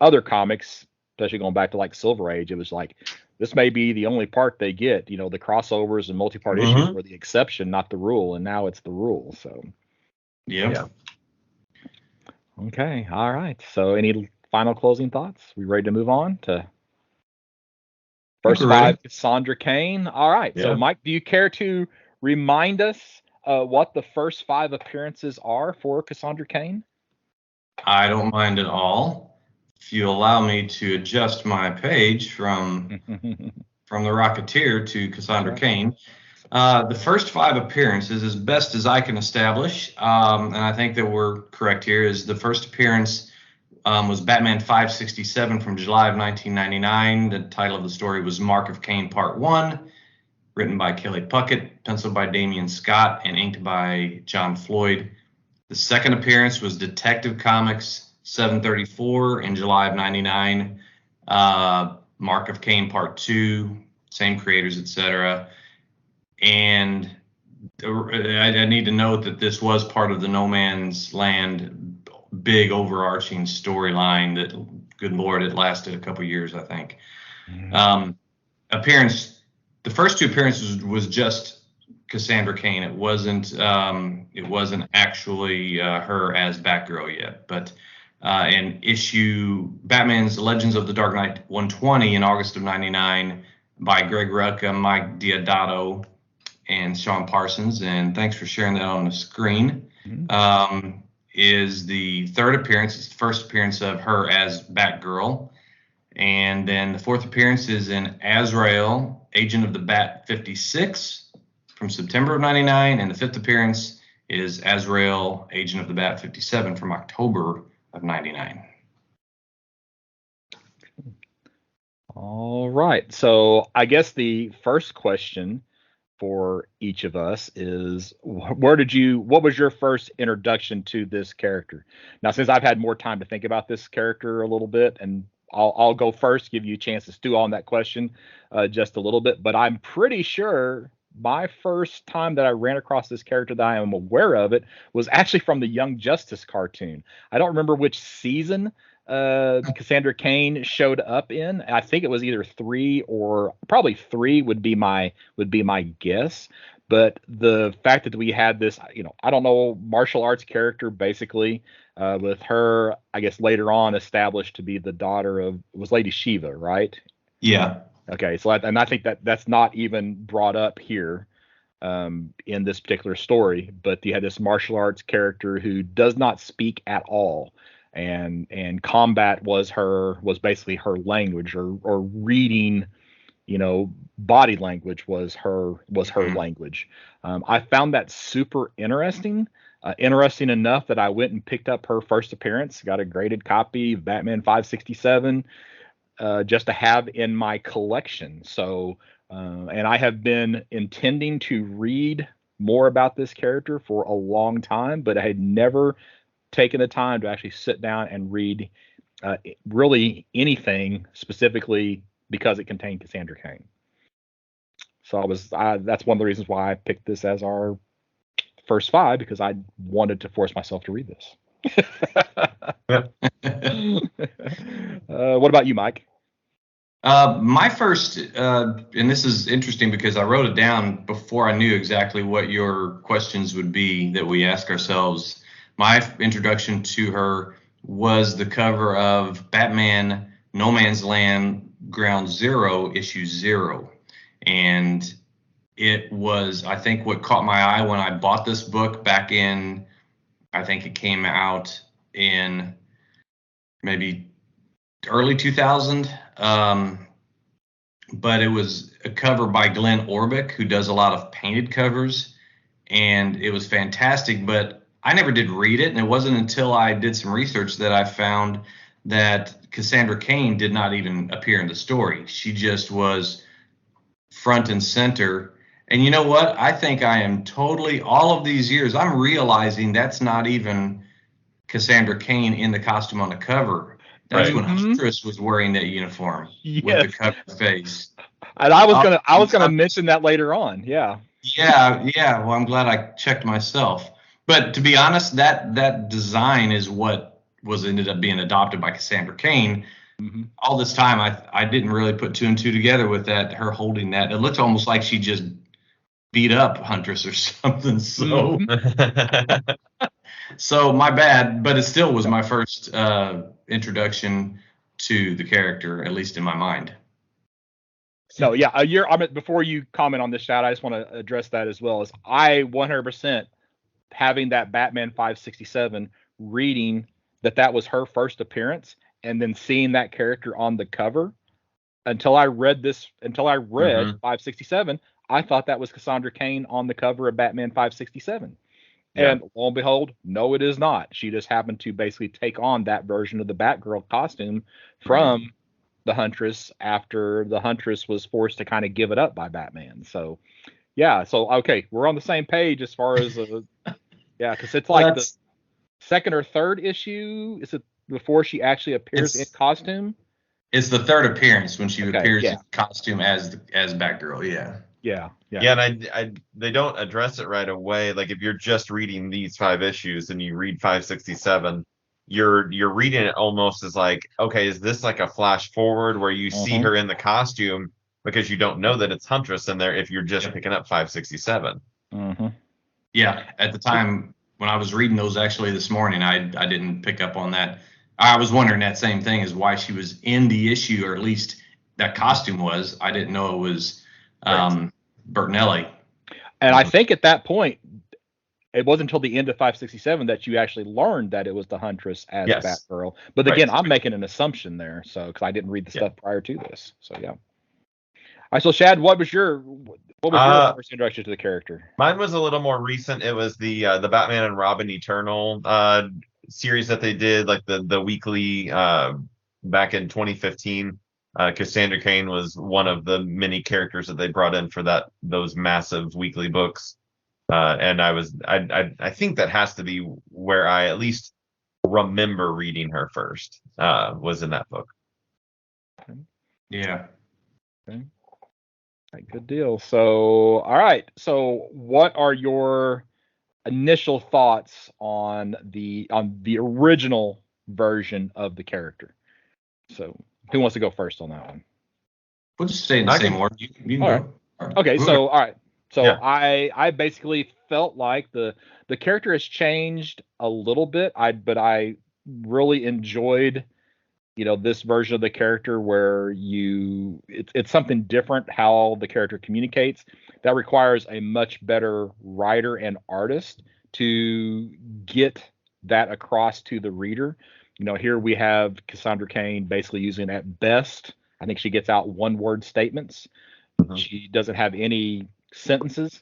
other comics, especially going back to like Silver Age, it was like, this may be the only part they get. The crossovers and multi-part issues were the exception, not the rule, and now it's the rule. So yeah. Okay, all right. So any final closing thoughts? We ready to move on to first 5, Cassandra Cain? All right. Yeah. So Mike, do you care to remind us what the first 5 appearances are for Cassandra Cain? I don't mind at all. If you allow me to adjust my page from the Rocketeer to Cassandra Cain, the first 5 appearances, as best as I can establish, and I think that we're correct here, is the first appearance was Batman 567 from July of 1999. The title of the story was Mark of Cain Part 1. Written by Kelly Puckett, penciled by Damian Scott, and inked by John Floyd. The second appearance was Detective Comics 734 in July of 99. Mark of Cain Part 2, same creators, etc. And I need to note that this was part of the No Man's Land big overarching storyline that, good Lord, it lasted a couple years, I think. The first 2 appearances was just Cassandra Cain. It wasn't actually her as Batgirl yet. But in issue Batman's Legends of the Dark Knight 120 in August of '99 by Greg Rucka, Mike Diodato, and Sean Parsons. And thanks for sharing that on the screen. Is the third appearance. It's the first appearance of her as Batgirl. And then the fourth appearance is in Azrael, Agent of the Bat 56 from September of '99. And the fifth appearance is Azrael, Agent of the Bat 57 from October of '99. All right. So I guess the first question for each of us is, what was your first introduction to this character? Now, since I've had more time to think about this character a little bit, and I'll go first, give you a chance to stew on that question just a little bit, but I'm pretty sure my first time that I ran across this character that I am aware of it was actually from the Young Justice cartoon. I don't remember which season Cassandra Cain showed up in. I think it was either 3 or probably 3 would be my guess. But the fact that we had this, I don't know, martial arts character basically, with her, I guess later on established to be the daughter of, it was Lady Shiva, right? Yeah. Okay, so I think that's not even brought up here in this particular story, but you had this martial arts character who does not speak at all, and combat was basically her language, or reading, body language was her language. I found that super interesting. Interesting enough that I went and picked up her first appearance, got a graded copy of Batman 567. Just to have in my collection. So, and I have been intending to read more about this character for a long time, but I had never taken the time to actually sit down and read really anything specifically because it contained Cassandra Cain. So that's one of the reasons why I picked this as our first 5, because I wanted to force myself to read this. What about you, Mike? My first, and this is interesting because I wrote it down before I knew exactly what your questions would be that we ask ourselves. My introduction to her was the cover of Batman No Man's Land Ground Zero, issue 0. And it was, I think, what caught my eye when I bought this book back in, I think it came out in maybe early 2000. But it was a cover by Glenn Orbick, who does a lot of painted covers, and it was fantastic, but I never did read it. And it wasn't until I did some research that I found that Cassandra Cain did not even appear in the story. She just was front and center. And you know what? I think I am totally, all of these years, I'm realizing that's not even Cassandra Cain in the costume on the cover. That's when Huntress was wearing that uniform with the covered face. And I was gonna mention that later on. Yeah. Yeah. Well, I'm glad I checked myself. But to be honest, that design is what ended up being adopted by Cassandra Cain. Mm-hmm. All this time, I didn't really put 2 and 2 together with that. Her holding that, it looked almost like she just beat up Huntress or something. So. So my bad, but it still was my first introduction to the character, at least in my mind. So yeah, before you comment on this, Chad, I just want to address that as well. As I 100% having that Batman 567 reading that was her first appearance, and then seeing that character on the cover. Until I read 567, I thought that was Cassandra Cain on the cover of Batman 567. Yeah. And lo and behold, no, it is not. She just happened to basically take on that version of the Batgirl costume from the Huntress after the Huntress was forced to kind of give it up by Batman. So, yeah. So, okay, we're on the same page as far as, because it's like the second or third issue. Is it before she actually appears in costume? It's the third appearance when she appears in costume as Batgirl. Yeah. Yeah. And they don't address it right away. Like if you're just reading these 5 issues and you read 567, you're reading it almost as like, okay, is this like a flash forward where you see her in the costume, because you don't know that it's Huntress in there if you're just picking up 567. Mm-hmm. Yeah, at the time when I was reading those actually this morning, I didn't pick up on that I was wondering that same thing, is why she was in the issue, or at least that costume was. I didn't know it was Bertinelli. And I think at that point, it wasn't until the end of 567 that you actually learned that it was the Huntress as Batgirl. But again, I'm making an assumption there, so because I didn't read the stuff prior to this. So yeah. All right, so Shad, what was your first introduction to the character? Mine was a little more recent. It was the Batman and Robin Eternal series that they did, like the weekly back in 2015. Cassandra Cain was one of the many characters that they brought in for those massive weekly books. And I think that has to be where I at least remember reading her first, was in that book. Yeah. Okay. Right, good deal. So, all right. So, what are your initial thoughts on the original version of the character? So, who wants to go first on that one? We'll just stay in the same order. You can go. Right. Okay. So, all right. So I basically felt like the character has changed a little bit. But I really enjoyed, this version of the character where it's something different how the character communicates. That requires a much better writer and artist to get that across to the reader. Here we have Cassandra Cain basically using, at best, I think she gets out one-word statements. Mm-hmm. She doesn't have any sentences.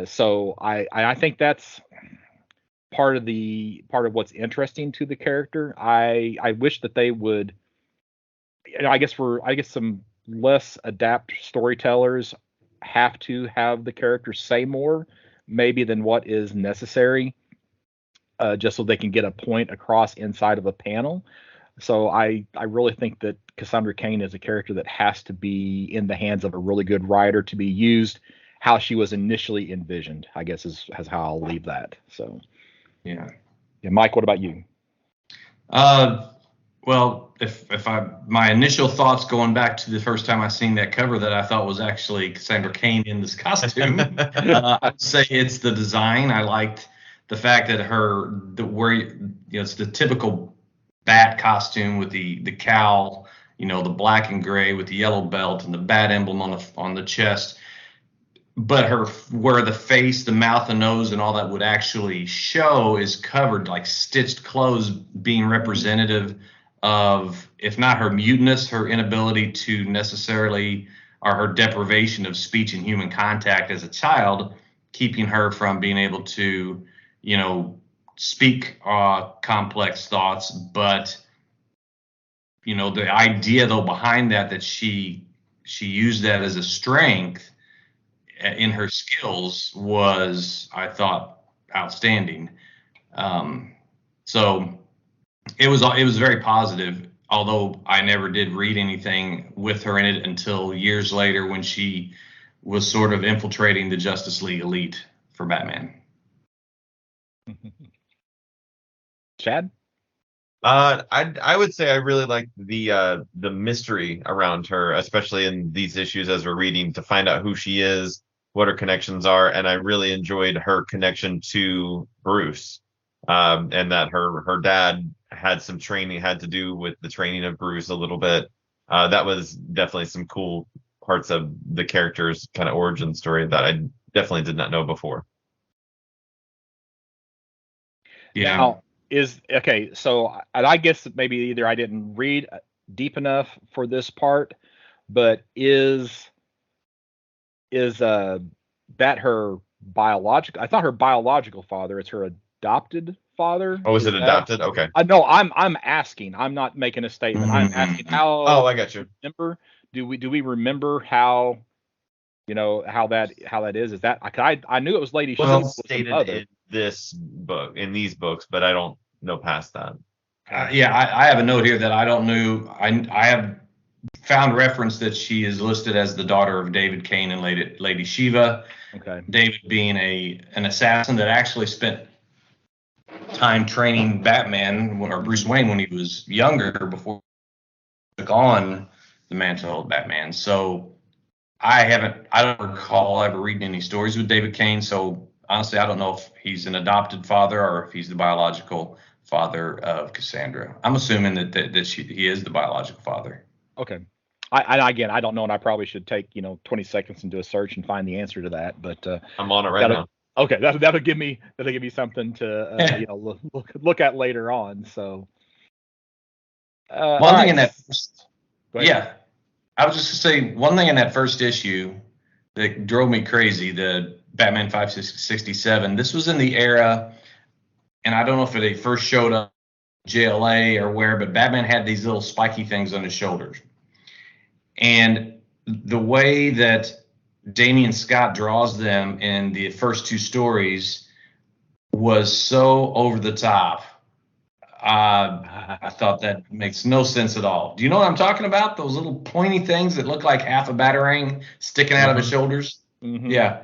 So I think that's part of what's interesting to the character. I wish that they would, I guess some less adept storytellers have to have the character say more maybe than what is necessary, just so they can get a point across inside of a panel. So I really think that Cassandra Cain is a character that has to be in the hands of a really good writer to be used how she was initially envisioned, I guess is how I'll leave that. So yeah, Mike, what about you? Well, if my initial thoughts going back to the first time I seen that cover that I thought was actually Cassandra Cain in this costume, I'd say it's the design. I liked the fact that it's the typical bat costume with the cowl, the black and gray with the yellow belt and the bat emblem on the chest. But where the face, the mouth, the nose, and all that would actually show is covered, like stitched clothes, being representative of, if not her muteness, her inability to necessarily, or her deprivation of speech and human contact as a child, keeping her from being able to, speak complex thoughts. But the idea though behind that she used that as a strength in her skills was, I thought, outstanding. So it was very positive, although I never did read anything with her in it until years later when she was sort of infiltrating the Justice League elite for Batman. Chad? I would say I really like the mystery around her, especially in these issues as we're reading, to find out who she is, what her connections are, and I really enjoyed her connection to Bruce, and that her dad had to do with the training of Bruce a little bit. That was definitely some cool parts of the character's kind of origin story that I definitely did not know before. Yeah. Now, so I guess maybe either I didn't read deep enough for this part, but is that her biological? I thought her biological father. It's her adopted father. Oh, is it adopted? Okay. No, I'm asking. I'm not making a statement. I'm asking how. Oh, I got you. Remember? Do we remember how? How that is? Is that I knew it was Lady Shiva. Well, stated in this book, in these books, but I don't know past that. I have a note here that I don't know. I have found reference that she is listed as the daughter of David Cain and Lady Shiva. Okay. David being an assassin that actually spent time training Batman or Bruce Wayne when he was younger before he took on the mantle of Batman. So I don't recall ever reading any stories with David Cain. So honestly, I don't know if he's an adopted father or if he's the biological father of Cassandra. I'm assuming that he is the biological father. Okay. I don't know, and I probably should take 20 seconds and do a search and find the answer to that. But I'm on it right now. Okay, that'll give me something to look at later on. So one thing in that first, yeah, I was just gonna say one thing in that first issue that drove me crazy, the Batman 567. This was in the era, and I don't know if they first showed up JLA or where, but Batman had these little spiky things on his shoulders. And the way that Damian Scott draws them in the first two stories was so over the top. I thought that makes no sense at all. Do you know what I'm talking about? Those little pointy things that look like half a batarang sticking out of his shoulders? Mm-hmm. Yeah.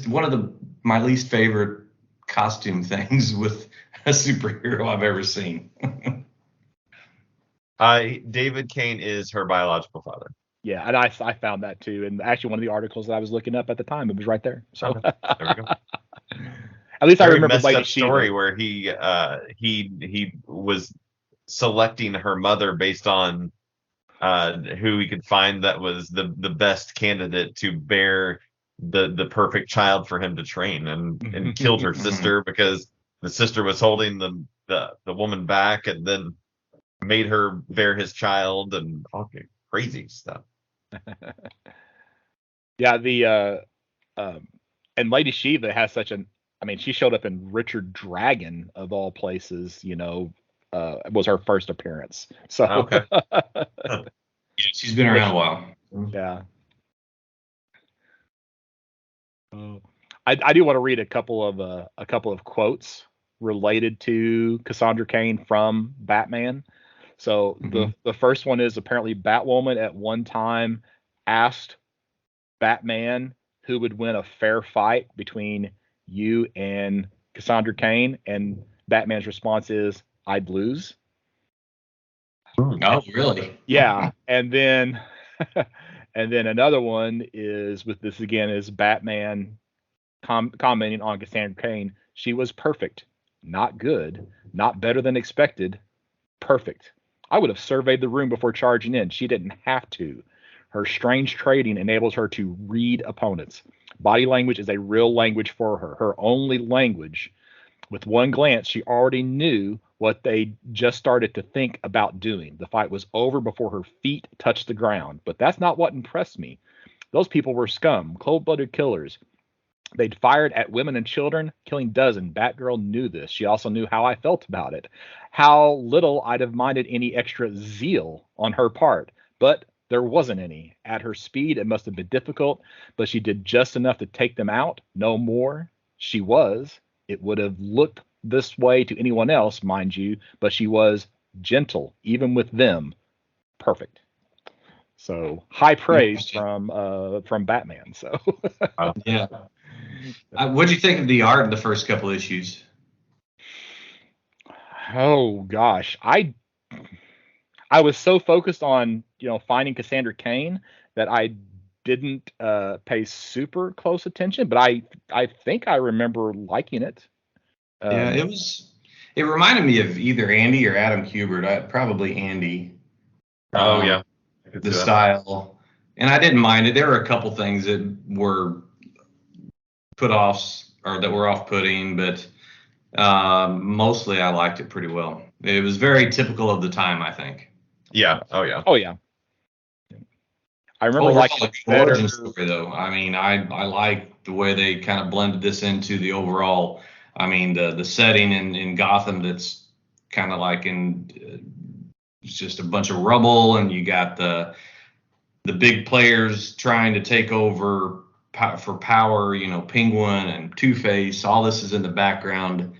One of my least favorite costume things with a superhero I've ever seen. David Cain is her biological father. Yeah, and I found that too. And actually, one of the articles that I was looking up at the time, it was right there. So there we go. At least Very I remember messed Lady up story Shiva. where he was selecting her mother based on who he could find that was the best candidate to bear the perfect child for him to train, and killed her sister because the sister was holding the woman back, and then made her bear his child, and all crazy stuff. Yeah, and Lady Shiva has such an. I mean, she showed up in Richard Dragon of all places. Was her first appearance. So Okay. Yeah, she's been around a while. Yeah. I do want to read a couple of quotes related to Cassandra Cain from Batman. So the first one is, apparently Batwoman at one time asked Batman who would win a fair fight between you and Cassandra Cain, and Batman's response is, I'd lose. Oh, really? Yeah. And then another one is, with this again, is Batman commenting on Cassandra Cain. She was perfect, not good, not better than expected, perfect. I would have surveyed the room before charging in. She didn't have to. Her strange trading enables her to read opponents. Body language is a real language for her, her only language. With one glance, she already knew what they just started to think about doing. The fight was over before her feet touched the ground. But that's not what impressed me. Those people were scum, cold-blooded killers. They'd fired at women and children, killing dozens. Batgirl knew this. She also knew how I felt about it, how little I'd have minded any extra zeal on her part. But there wasn't any. At her speed, it must have been difficult, but she did just enough to take them out, no more. She was. It would have looked this way to anyone else, mind you, but she was gentle, even with them. Perfect. So high praise from Batman. So yeah. What did you think of the art in the first couple issues? Oh gosh, I was so focused on finding Cassandra Cain that I didn't pay super close attention, but I think I remember liking it. Yeah, it reminded me of either Andy or Adam Kubert. Probably Andy. Oh yeah, the style, and I didn't mind it. There were a couple things that were put off or that were off-putting, but mostly I liked it pretty well. It was very typical of the time, I think. Yeah. Oh yeah. Oh yeah. I remember liking it better. Origin story, though. I mean, I like the way they kind of blended this into the overall. I mean, the setting in Gotham, that's kind of like it's just a bunch of rubble, and you got the big players trying to take over for power. Penguin and Two-Face. All this is in the background.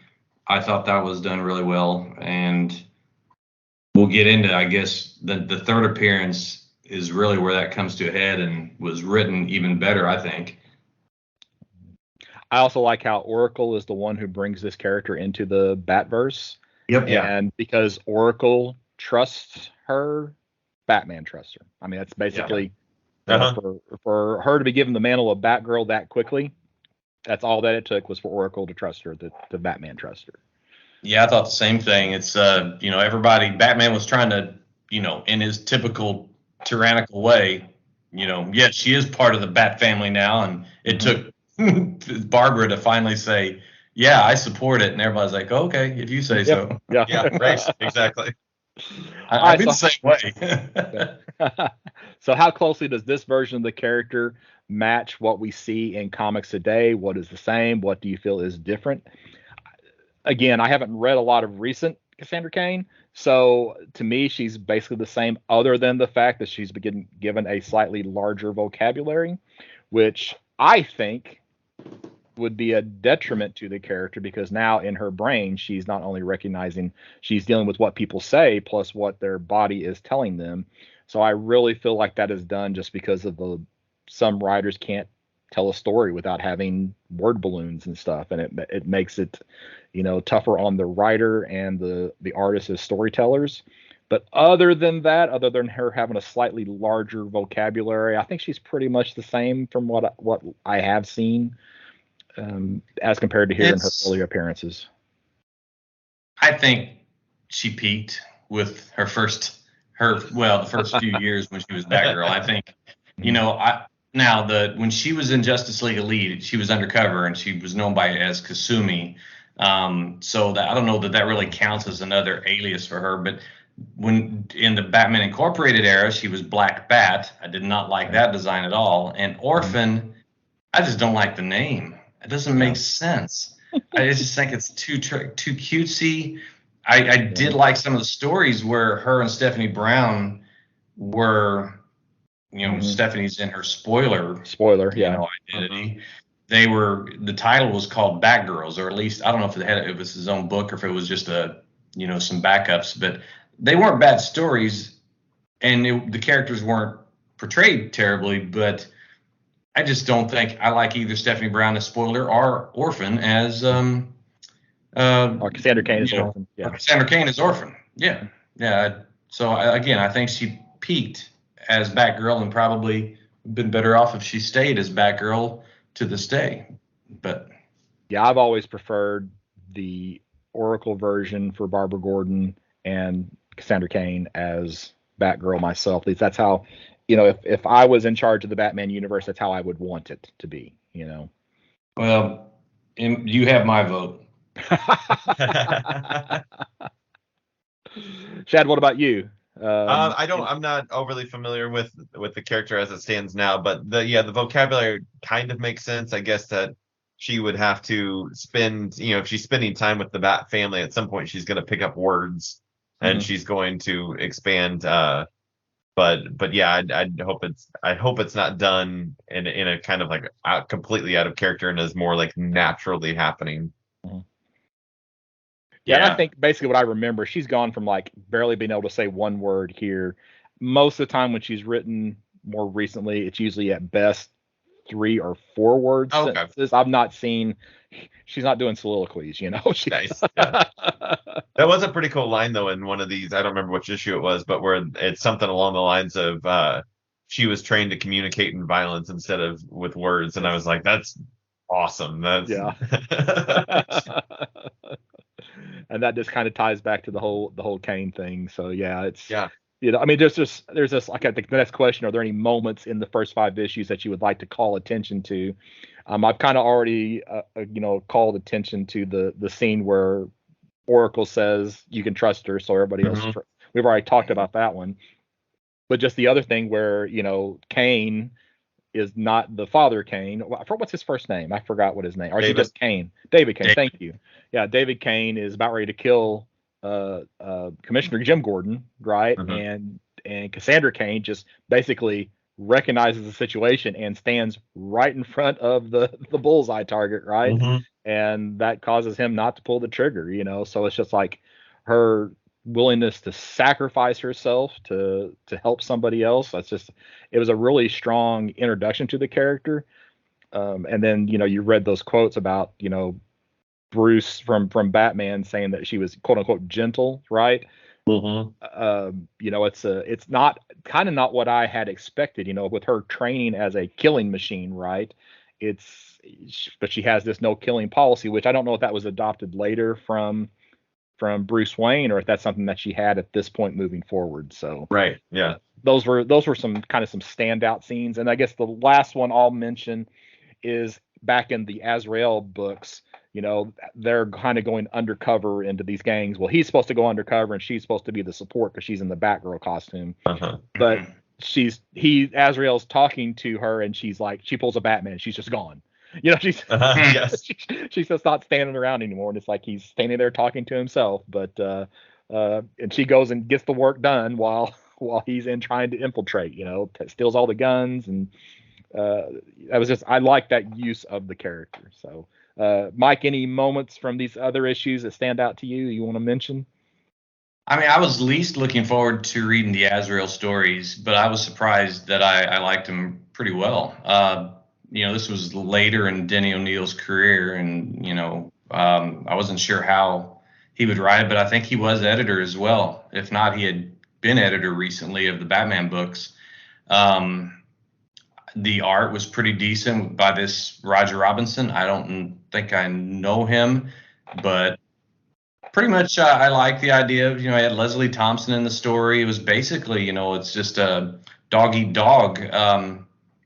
I thought that was done really well, and we'll get into, I guess, the third appearance is really where that comes to a head and was written even better, I think. I also like how Oracle is the one who brings this character into the Batverse. Yep. And because Oracle trusts her, Batman trusts her. I mean, that's basically for her to be given the mantle of Batgirl that quickly. That's all that it took, was for Oracle to trust her, the Batman trust her. Yeah, I thought the same thing. It's everybody. Batman was trying to, in his typical tyrannical way, yes, she is part of the Bat family now, and it took Barbara to finally say, "Yeah, I support it," and everybody's like, "Okay, if you say Yep. so." Yeah. Yeah, right. Exactly. All I've right. been So, the same way. so how closely does this version of the character match what we see in comics today? What is the same? What do you feel is different? Again, I haven't read a lot of recent Cassandra Cain, so to me, she's basically the same, other than the fact that she's been given a slightly larger vocabulary, which I think would be a detriment to the character because now in her brain, she's not only recognizing, she's dealing with what people say plus what their body is telling them. So I really feel like that is done just because of the some writers can't tell a story without having word balloons and stuff, and it makes it tougher on the writer and the artist as storytellers. But other than that, other than her having a slightly larger vocabulary, I think she's pretty much the same from what I have seen, as compared to here in her It's earlier appearances. I think she peaked with the first few years when she was Batgirl. I think, when she was in Justice League Elite, she was undercover and she was known as Kasumi. So that I don't know that really counts as another alias for her. But when in the Batman Incorporated era, she was Black Bat. I did not like that design at all. And Orphan, I just don't like the name. It doesn't make sense. I just think it's too cutesy. I did like some of the stories where her and Stephanie Brown were, Stephanie's in her spoiler, identity. The title was called Batgirls, or at least I don't know if it was his own book or if it was just some backups, but they weren't bad stories, and the characters weren't portrayed terribly, but I just don't think I like either Stephanie Brown as Spoiler or Orphan as or Cassandra Cain is Orphan. Yeah. Cassandra Cain is Orphan. Yeah, yeah. So again, I think she peaked as Batgirl and probably been better off if she stayed as Batgirl to this day. But yeah, I've always preferred the Oracle version for Barbara Gordon and Cassandra Cain as Batgirl myself. At least that's how, if I was in charge of the Batman universe, that's how I would want it to be. Well, you have my vote. Shad, what about you? I'm not overly familiar with the character as it stands now, but the vocabulary kind of makes sense. I guess that she would have to spend, if she's spending time with the Bat family, at some point she's going to pick up words and she's going to expand. But yeah, I hope it's not done in a kind of like completely out of character and is more like naturally happening. Yeah, and I think basically what I remember, she's gone from like barely being able to say one word here. Most of the time when she's written more recently, it's usually at best 3 or 4 word sentences. I've not seen, she's not doing soliloquies, Nice. Yeah. That was a pretty cool line though in one of these. I don't remember which issue it was, but where it's something along the lines of she was trained to communicate in violence instead of with words, and I was like, that's awesome. That's and that just kind of ties back to the whole Cain thing. So yeah, it's I mean, there's this like I think the next question: are there any moments in the first 5 issues that you would like to call attention to? I've kind of already called attention to the scene where Oracle says you can trust her, so everybody else. We've already talked about that one, but just the other thing where Cain is not the father Cain. What's his first name? I forgot what his name. Or is he just Cain? David Cain. Thank you. Yeah, David Cain is about ready to kill Commissioner Jim Gordon, right? And Cassandra Cain just basically recognizes the situation and stands right in front of the bullseye target, right? And that causes him not to pull the trigger, So it's just like her willingness to sacrifice herself to help somebody else. It was a really strong introduction to the character. And then you read those quotes about Bruce from Batman saying that she was quote unquote gentle, right? It's not not what I had expected, with her training as a killing machine, right? But she has this no killing policy, which I don't know if that was adopted later from from Bruce Wayne, or if that's something that she had at this point moving forward. So Right. Yeah. those were some standout scenes. And I guess the last one I'll mention is back in the Azrael books. They're kind of going undercover into these gangs. Well, he's supposed to go undercover and she's supposed to be the support because she's in the Batgirl costume. But Azrael's talking to her and she's like, she pulls a Batman. She's just gone. She's Yes. she's just not standing around anymore. And it's like he's standing there talking to himself. But and she goes and gets the work done while he's in trying to infiltrate. Steals all the guns. And I like that use of the character. So Mike, any moments from these other issues that stand out to you want to mention? I mean, I was least looking forward to reading the Azrael stories, but I was surprised that I liked them pretty well. This was later in Denny O'Neil's career, and I wasn't sure how he would write it, but I think he was editor as well. If not, he had been editor recently of the Batman books. The art was pretty decent by this Roger Robinson. I don't think I know him, but pretty much I like the idea of, I had Leslie Thompson in the story. It was basically, it's just a dog eat dog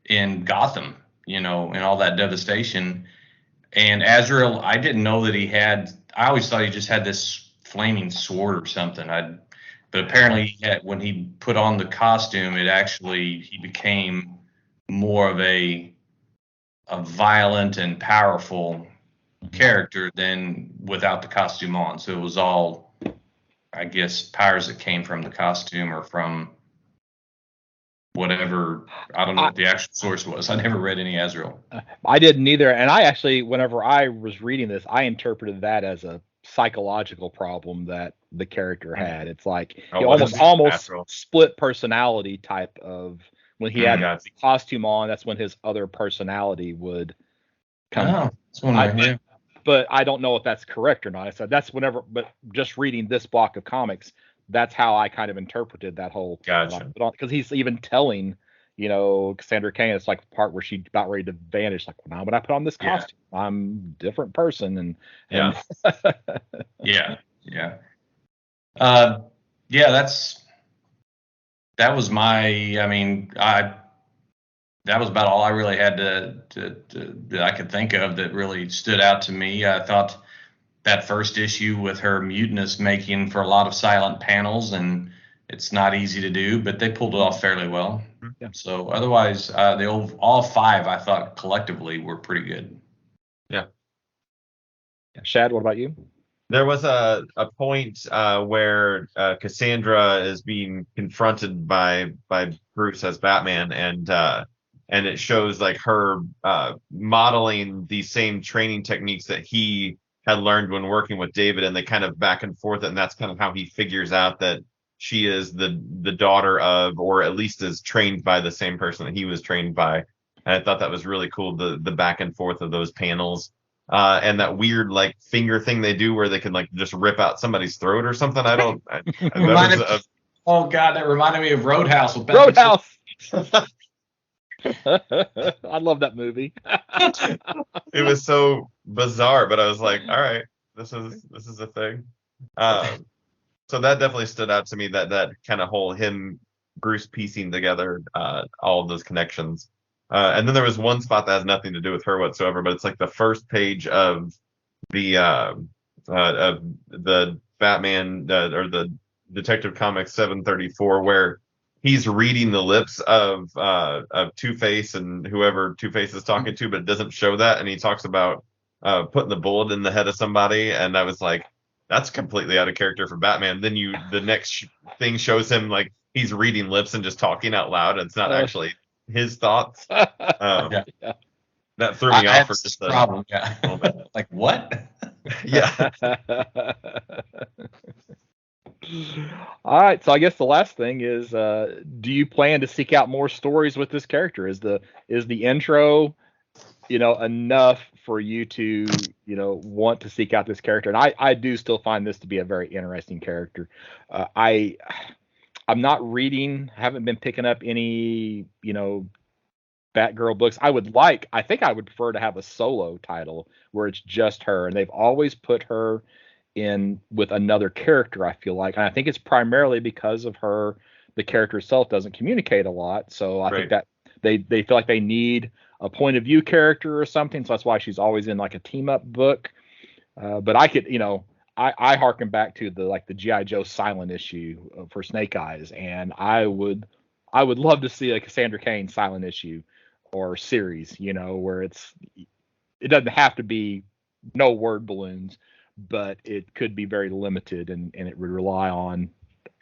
in Gotham, and all that devastation. And Azrael, I didn't know that I always thought he just had this flaming sword or something. But apparently when he put on the costume, he became more of a violent and powerful character than without the costume on. So it was all, I guess, powers that came from the costume or from whatever. I don't know what the actual source was. I never read any Azrael. I didn't either. And I actually, whenever I was reading this, I interpreted that as a psychological problem that the character had. It's like almost split personality type of, when he had the costume on, that's when his other personality would come out. But I don't know if that's correct or not. I said but just reading this block of comics, that's how I kind of interpreted that whole. Gotcha. Because he's even telling, Cassandra Cain, it's like the part where she's about ready to vanish. Like, now when I put on this costume, I'm a different person. And that was that was about all I really had that I could think of that really stood out to me. I thought that first issue with her mutinous making for a lot of silent panels, and it's not easy to do, but they pulled it off fairly well. Yeah. So otherwise, all five I thought collectively were pretty good. Yeah. Shad, what about you? There was a point where Cassandra is being confronted by Bruce as Batman, and it shows like her modeling the same training techniques that he had learned when working with David, and they kind of back and forth, and that's kind of how he figures out that she is the daughter of, or at least is trained by the same person that he was trained by. And I thought that was really cool, the back and forth of those panels. And that weird like finger thing they do where they can like just rip out somebody's throat or something. Oh God, that reminded me of Roadhouse. Roadhouse. I love that movie. It was so bizarre, but I was like, all right, this is a thing. So that definitely stood out to me, that kind of whole Bruce piecing together all of those connections. And then there was one spot that has nothing to do with her whatsoever, but it's like the first page of the Batman or the Detective Comics 734, where he's reading the lips of Two-Face and whoever Two-Face is talking to, but it doesn't show that, and he talks about putting the bullet in the head of somebody, and I was like, that's completely out of character for Batman. Then the next thing shows him like he's reading lips and just talking out loud, and it's not actually his thoughts. That threw me off for just a problem. Like what? Yeah. All right, so I guess the last thing is, do you plan to seek out more stories with this character? Is the intro, enough for you to, want to seek out this character? And I do still find this to be a very interesting character. I'm not haven't been picking up any, Batgirl books. I think I would prefer to have a solo title where it's just her, and they've always put her in with another character, I feel like. And I think it's primarily because of the character itself doesn't communicate a lot. So I think that they feel like they need a point of view character or something. So that's why she's always in like a team up book. But I could, I harken back to the G.I. Joe silent issue for Snake Eyes, and I would love to see a Cassandra Cain silent issue or series, where it doesn't have to be no word balloons, but it could be very limited, and it would rely on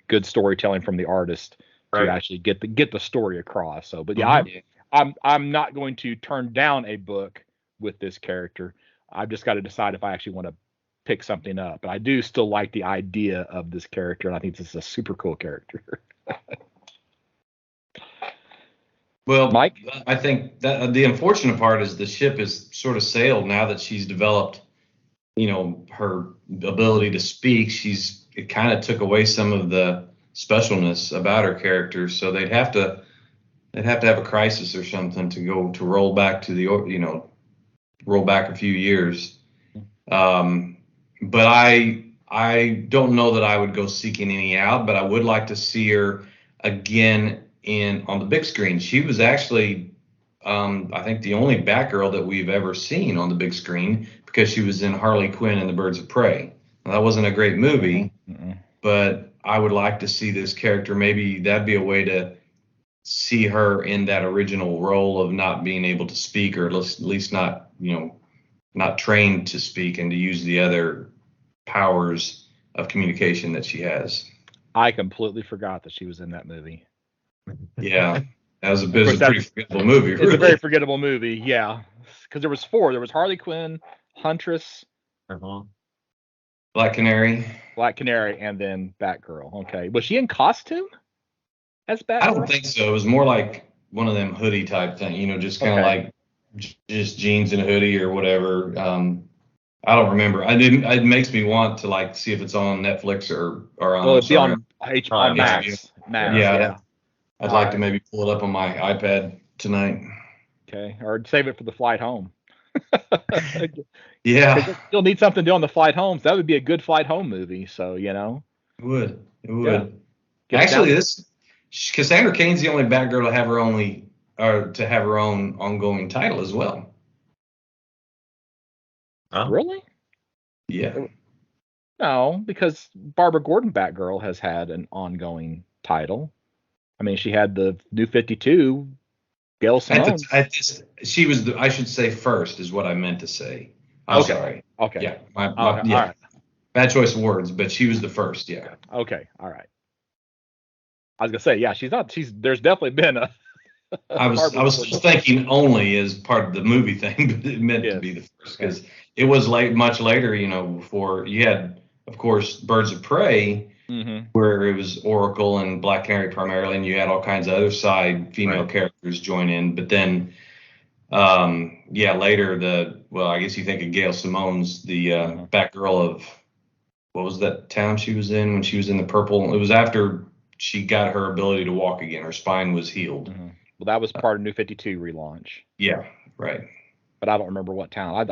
good storytelling from the artist to actually get the story across. So, but yeah, I'm not going to turn down a book with this character. I've just got to decide if I actually want to pick something up. But I do still like the idea of this character, and I think this is a super cool character. Well, Mike? I think that the unfortunate part is the ship is sort of sailed now that she's developed, her ability to speak. It kind of took away some of the specialness about her character. So they'd have to have a crisis or something to roll back to roll back a few years. But I don't know that I would go seeking any out, but I would like to see her again on the big screen. She was actually, I think, the only Batgirl that we've ever seen on the big screen, because she was in Harley Quinn and the Birds of Prey. Now, that wasn't a great movie, but I would like to see this character. Maybe that'd be a way to see her in that original role of not being able to speak, or at least not, not trained to speak, and to use the other powers of communication that she has. I completely forgot that she was in that movie. Yeah, that was a pretty forgettable movie. Really. It's a very forgettable movie, yeah. Because there was 4. There was Harley Quinn, Huntress, Black Canary, and then Batgirl. Okay, was she in costume as Batgirl? I don't think so. It was more like one of them hoodie type thing, just kind of like just jeans and a hoodie or whatever. I don't remember. It makes me want to see if it's on Netflix or on. Well, it'd be on Max. Yeah. I'd like to maybe pull it up on my iPad tonight. Okay, or save it for the flight home. Yeah. You'll need something to do on the flight home. So that would be a good flight home movie. So, It would. Yeah. Actually, Cassandra Cain's the only Batgirl to have her own ongoing title as well. Huh? Really? Yeah. No, because Barbara Gordon Batgirl has had an ongoing title. I mean, she had the New 52, Gail Simone. She was, I should say first, is what I meant to say. I'm sorry. Okay. Yeah. All right. Bad choice of words, but she was the first. Yeah. Okay. All right. I was gonna say, yeah, she's not. There's definitely been a. I was still thinking only as part of the movie thing, but it meant to be the first, because it was much later, before you had, of course, Birds of Prey, where it was Oracle and Black Canary primarily, and you had all kinds of other side female characters join in. But then, later I guess you think of Gail Simone's, the Batgirl of, what was that town she was in when she was in the purple? It was after she got her ability to walk again. Her spine was healed. Well, that was part of New 52 relaunch. Yeah, right. But I don't remember what town.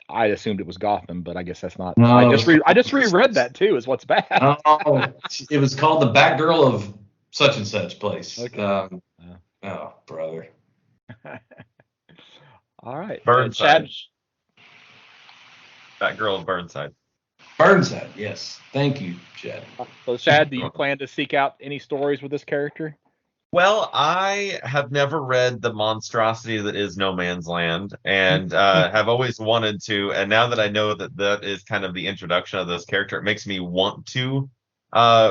I assumed it was Gotham, but I guess that's not. No, I just reread that too. Is what's bad. Oh, it was called the Batgirl of such and such place. Okay. Oh, brother. All right. Burnside. Batgirl of Burnside. Burnside, yes. Thank you, Chad. So, Chad, do you plan to seek out any stories with this character? Well, I have never read the monstrosity that is No Man's Land, and have always wanted to. And now that I know that is kind of the introduction of this character, it makes me want to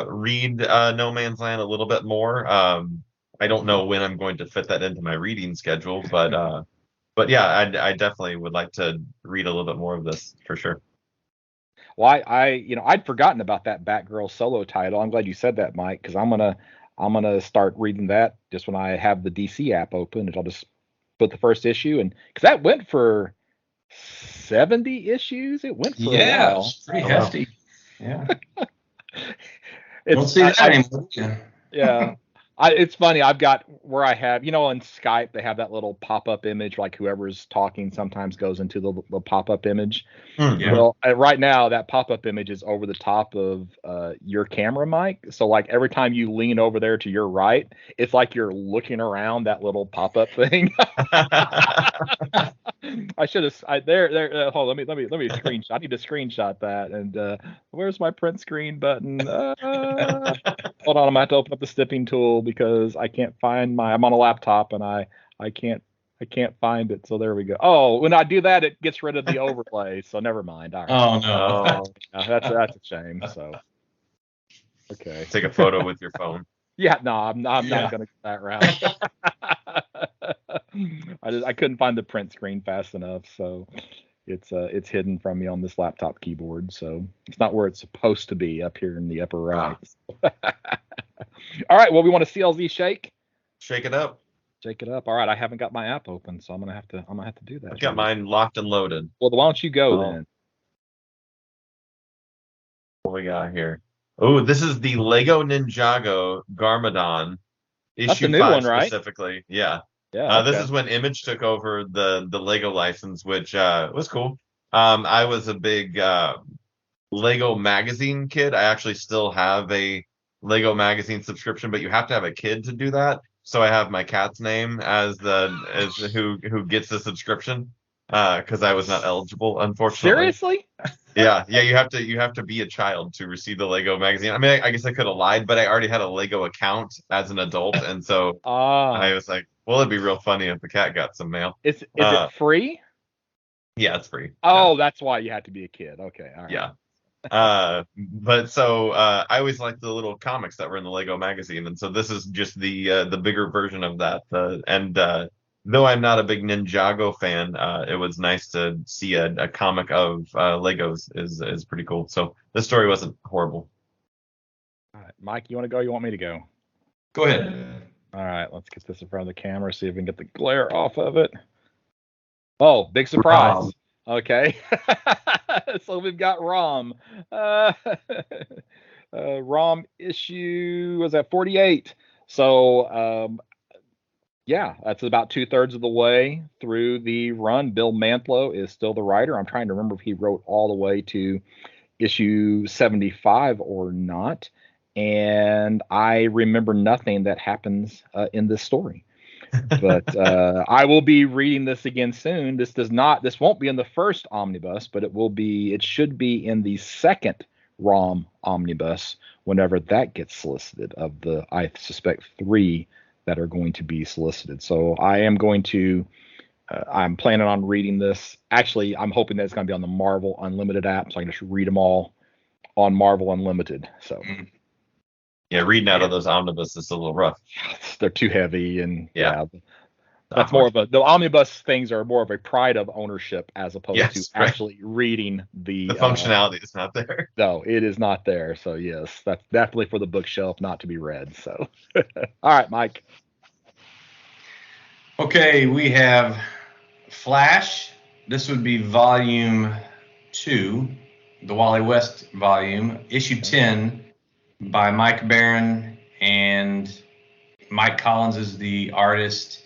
read No Man's Land a little bit more. I don't know when I'm going to fit that into my reading schedule, but yeah, I definitely would like to read a little bit more of this for sure. Well, I'd forgotten about that Batgirl solo title. I'm glad you said that, Mike, because I'm gonna start reading that just when I have the DC app open, and I'll just put the first issue, and because that went for 70 issues, it went for a while. It's pretty hefty. Yeah. Don't see that anymore. Yeah. It's funny. I've got where I have, on Skype, they have that little pop-up image, like whoever's talking sometimes goes into the pop-up image. Yeah. Well, right now that pop-up image is over the top of your camera mic. So like every time you lean over there to your right, it's like you're looking around that little pop-up thing. I should have. Hold on, let me screenshot. I need to screenshot that. And where's my print screen button? Hold on, I'm gonna have to open up the snipping tool because I can't find I'm on a laptop and I can't find it. So there we go. Oh, when I do that, it gets rid of the overlay. So never mind. All right. Oh no. Yeah, that's a shame. So okay. Take a photo with your phone. Yeah, no, I'm not gonna go that route. I couldn't find the print screen fast enough, so it's hidden from me on this laptop keyboard, so it's not where it's supposed to be up here in the upper right. All right, well, we want a CLZ shake. Shake it up. Shake it up. All right, I haven't got my app open, so I'm gonna have to do that. I've got mine locked and loaded. Well, why don't you go then? What we got here? Oh, this is the Lego Ninjago Garmadon issue That's a new 5 one, right? specifically. Yeah. Yeah. This is when Image took over the Lego license, which was cool. I was a big Lego magazine kid. I actually still have a Lego magazine subscription, but you have to have a kid to do that. So I have my cat's name as who gets the subscription because I was not eligible, unfortunately. Seriously? Yeah. You have to be a child to receive the Lego magazine. I mean, I guess I could have lied, but I already had a Lego account as an adult, and so I was like, well, it'd be real funny if the cat got some mail. Is it free? Yeah, it's free. Oh, Yeah. that's why you had to be a kid. Okay. All right. Yeah. But so I always liked the little comics that were in the Lego magazine, and so this is just the bigger version of that. Though I'm not a big Ninjago fan, it was nice to see a comic of Legos is pretty cool. So this story wasn't horrible. All right, Mike, you want to go? You want me to go? Go ahead. All right, let's get this in front of the camera, see if we can get the glare off of it. Oh, big surprise. Okay. So we've got ROM. ROM issue was at 48. So, yeah, that's about 2/3 of the way through the run. Bill Mantlo is still the writer. I'm trying to remember if he wrote all the way to issue 75 or not. And I remember nothing that happens in this story. But I will be reading this again soon. This won't be in the first omnibus, but it should be in the second ROM omnibus whenever that gets solicited, of the, I suspect, 3 that are going to be solicited. So I am going to I'm planning on reading this. Actually, I'm hoping that it's going to be on the Marvel Unlimited app, so I can just read them all on Marvel Unlimited. So yeah, reading out of those omnibuses is a little rough. They're too heavy, and yeah. That's more of the omnibus things are more of a pride of ownership as opposed to actually reading the functionality is not there. No, it is not there. So yes, that's definitely for the bookshelf, not to be read. So all right, Mike. Okay, we have Flash. This would be volume 2, the Wally West volume, issue 10 by Mike Barron, and Mike Collins is the artist.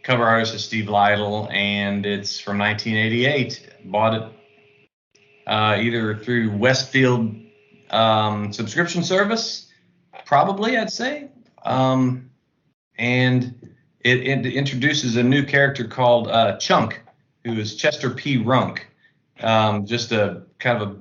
Cover artist is Steve Lytle, and it's from 1988. Bought it either through Westfield subscription service, probably, I'd say. And it introduces a new character called Chunk, who is Chester P. Runk. Just a kind of a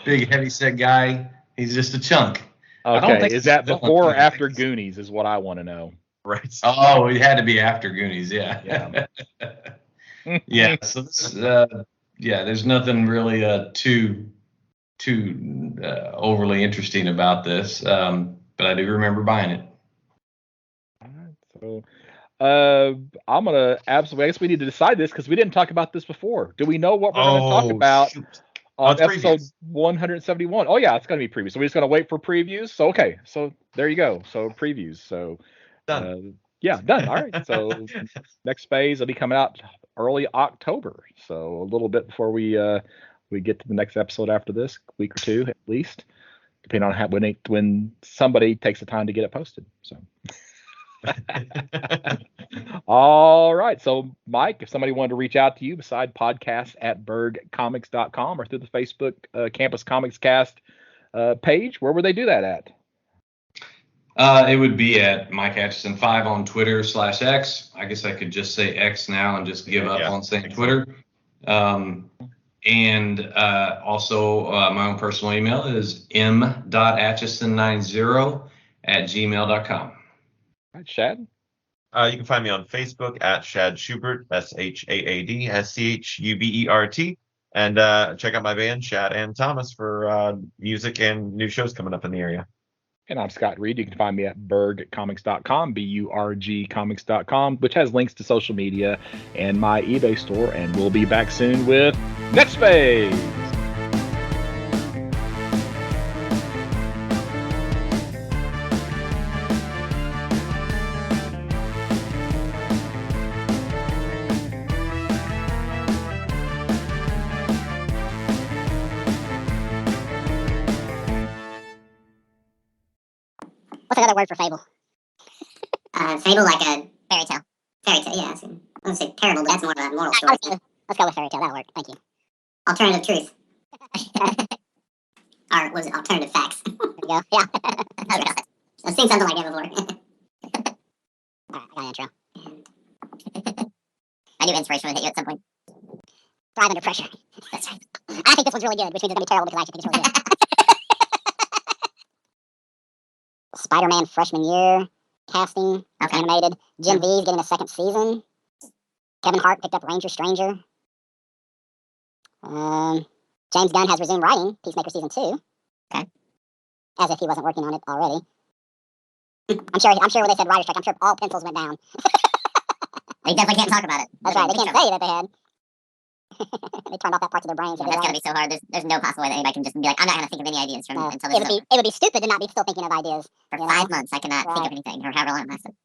big, heavy-set guy. He's just a chunk. Okay, is that before or after Goonies is what I want to know. Right. Oh, it had to be after Goonies, yeah. Yeah, so this, there's nothing really too overly interesting about this, but I do remember buying it. All right, so I'm gonna absolutely. I guess we need to decide this because we didn't talk about this before. Do we know what we're going to talk about on episode 171? Oh yeah, it's going to be previews. So we're just going to wait for previews. So okay, so there you go. So previews. So done. Done. All right. So next phase will be coming out early October. So a little bit before we get to the next episode after this, week or two at least. depending on when somebody takes the time to get it posted. So. All right. So, Mike, if somebody wanted to reach out to you beside podcast@bergcomics.com or through the Facebook Campus Comics Cast page, where would they do that at? It would be at Mike Atchison 5 on Twitter /X. I guess I could just say X now and just give up on saying Twitter. And also my own personal email is m.atchison90@gmail.com. All right, Shad? You can find me on Facebook at Shad Schubert, SHAAD SCHUBERT, and check out my band Shad and Thomas for music and new shows coming up in the area. And I'm Scott Reed. You can find me at bergcomics.com, BURG comics.com, which has links to social media and my eBay store. And we'll be back soon with Next Phase. What's another word for fable? Fable, like a fairy tale. Fairy tale, yeah. I was going to say parable, but that's more of a moral story. Let's go with fairy tale. That'll work. Thank you. Alternative truth. Or was it alternative facts? There you go. Yeah. I've seen something like that before. All right, I got an intro. I knew inspiration would hit you at some point. Thrive under pressure. That's right. I think this one's really good, which means it's going to be terrible because I actually think it's really good. Spider-Man freshman year casting, animated. Gen V's getting a second season. Kevin Hart picked up Ranger Stranger. James Gunn has resumed writing Peacemaker season 2. Okay. As if he wasn't working on it already. I'm sure when they said writer's strike, I'm sure all pencils went down. They definitely can't talk about it. That's right. They can't say that they had. They turned off that part of their brains. Yeah, that's gotta be so hard. There's no possible way that anybody can just be like, I'm not gonna think of any ideas from until this. It would be stupid to not be still thinking of ideas for 5 months. I cannot think of anything, or however long it lasted.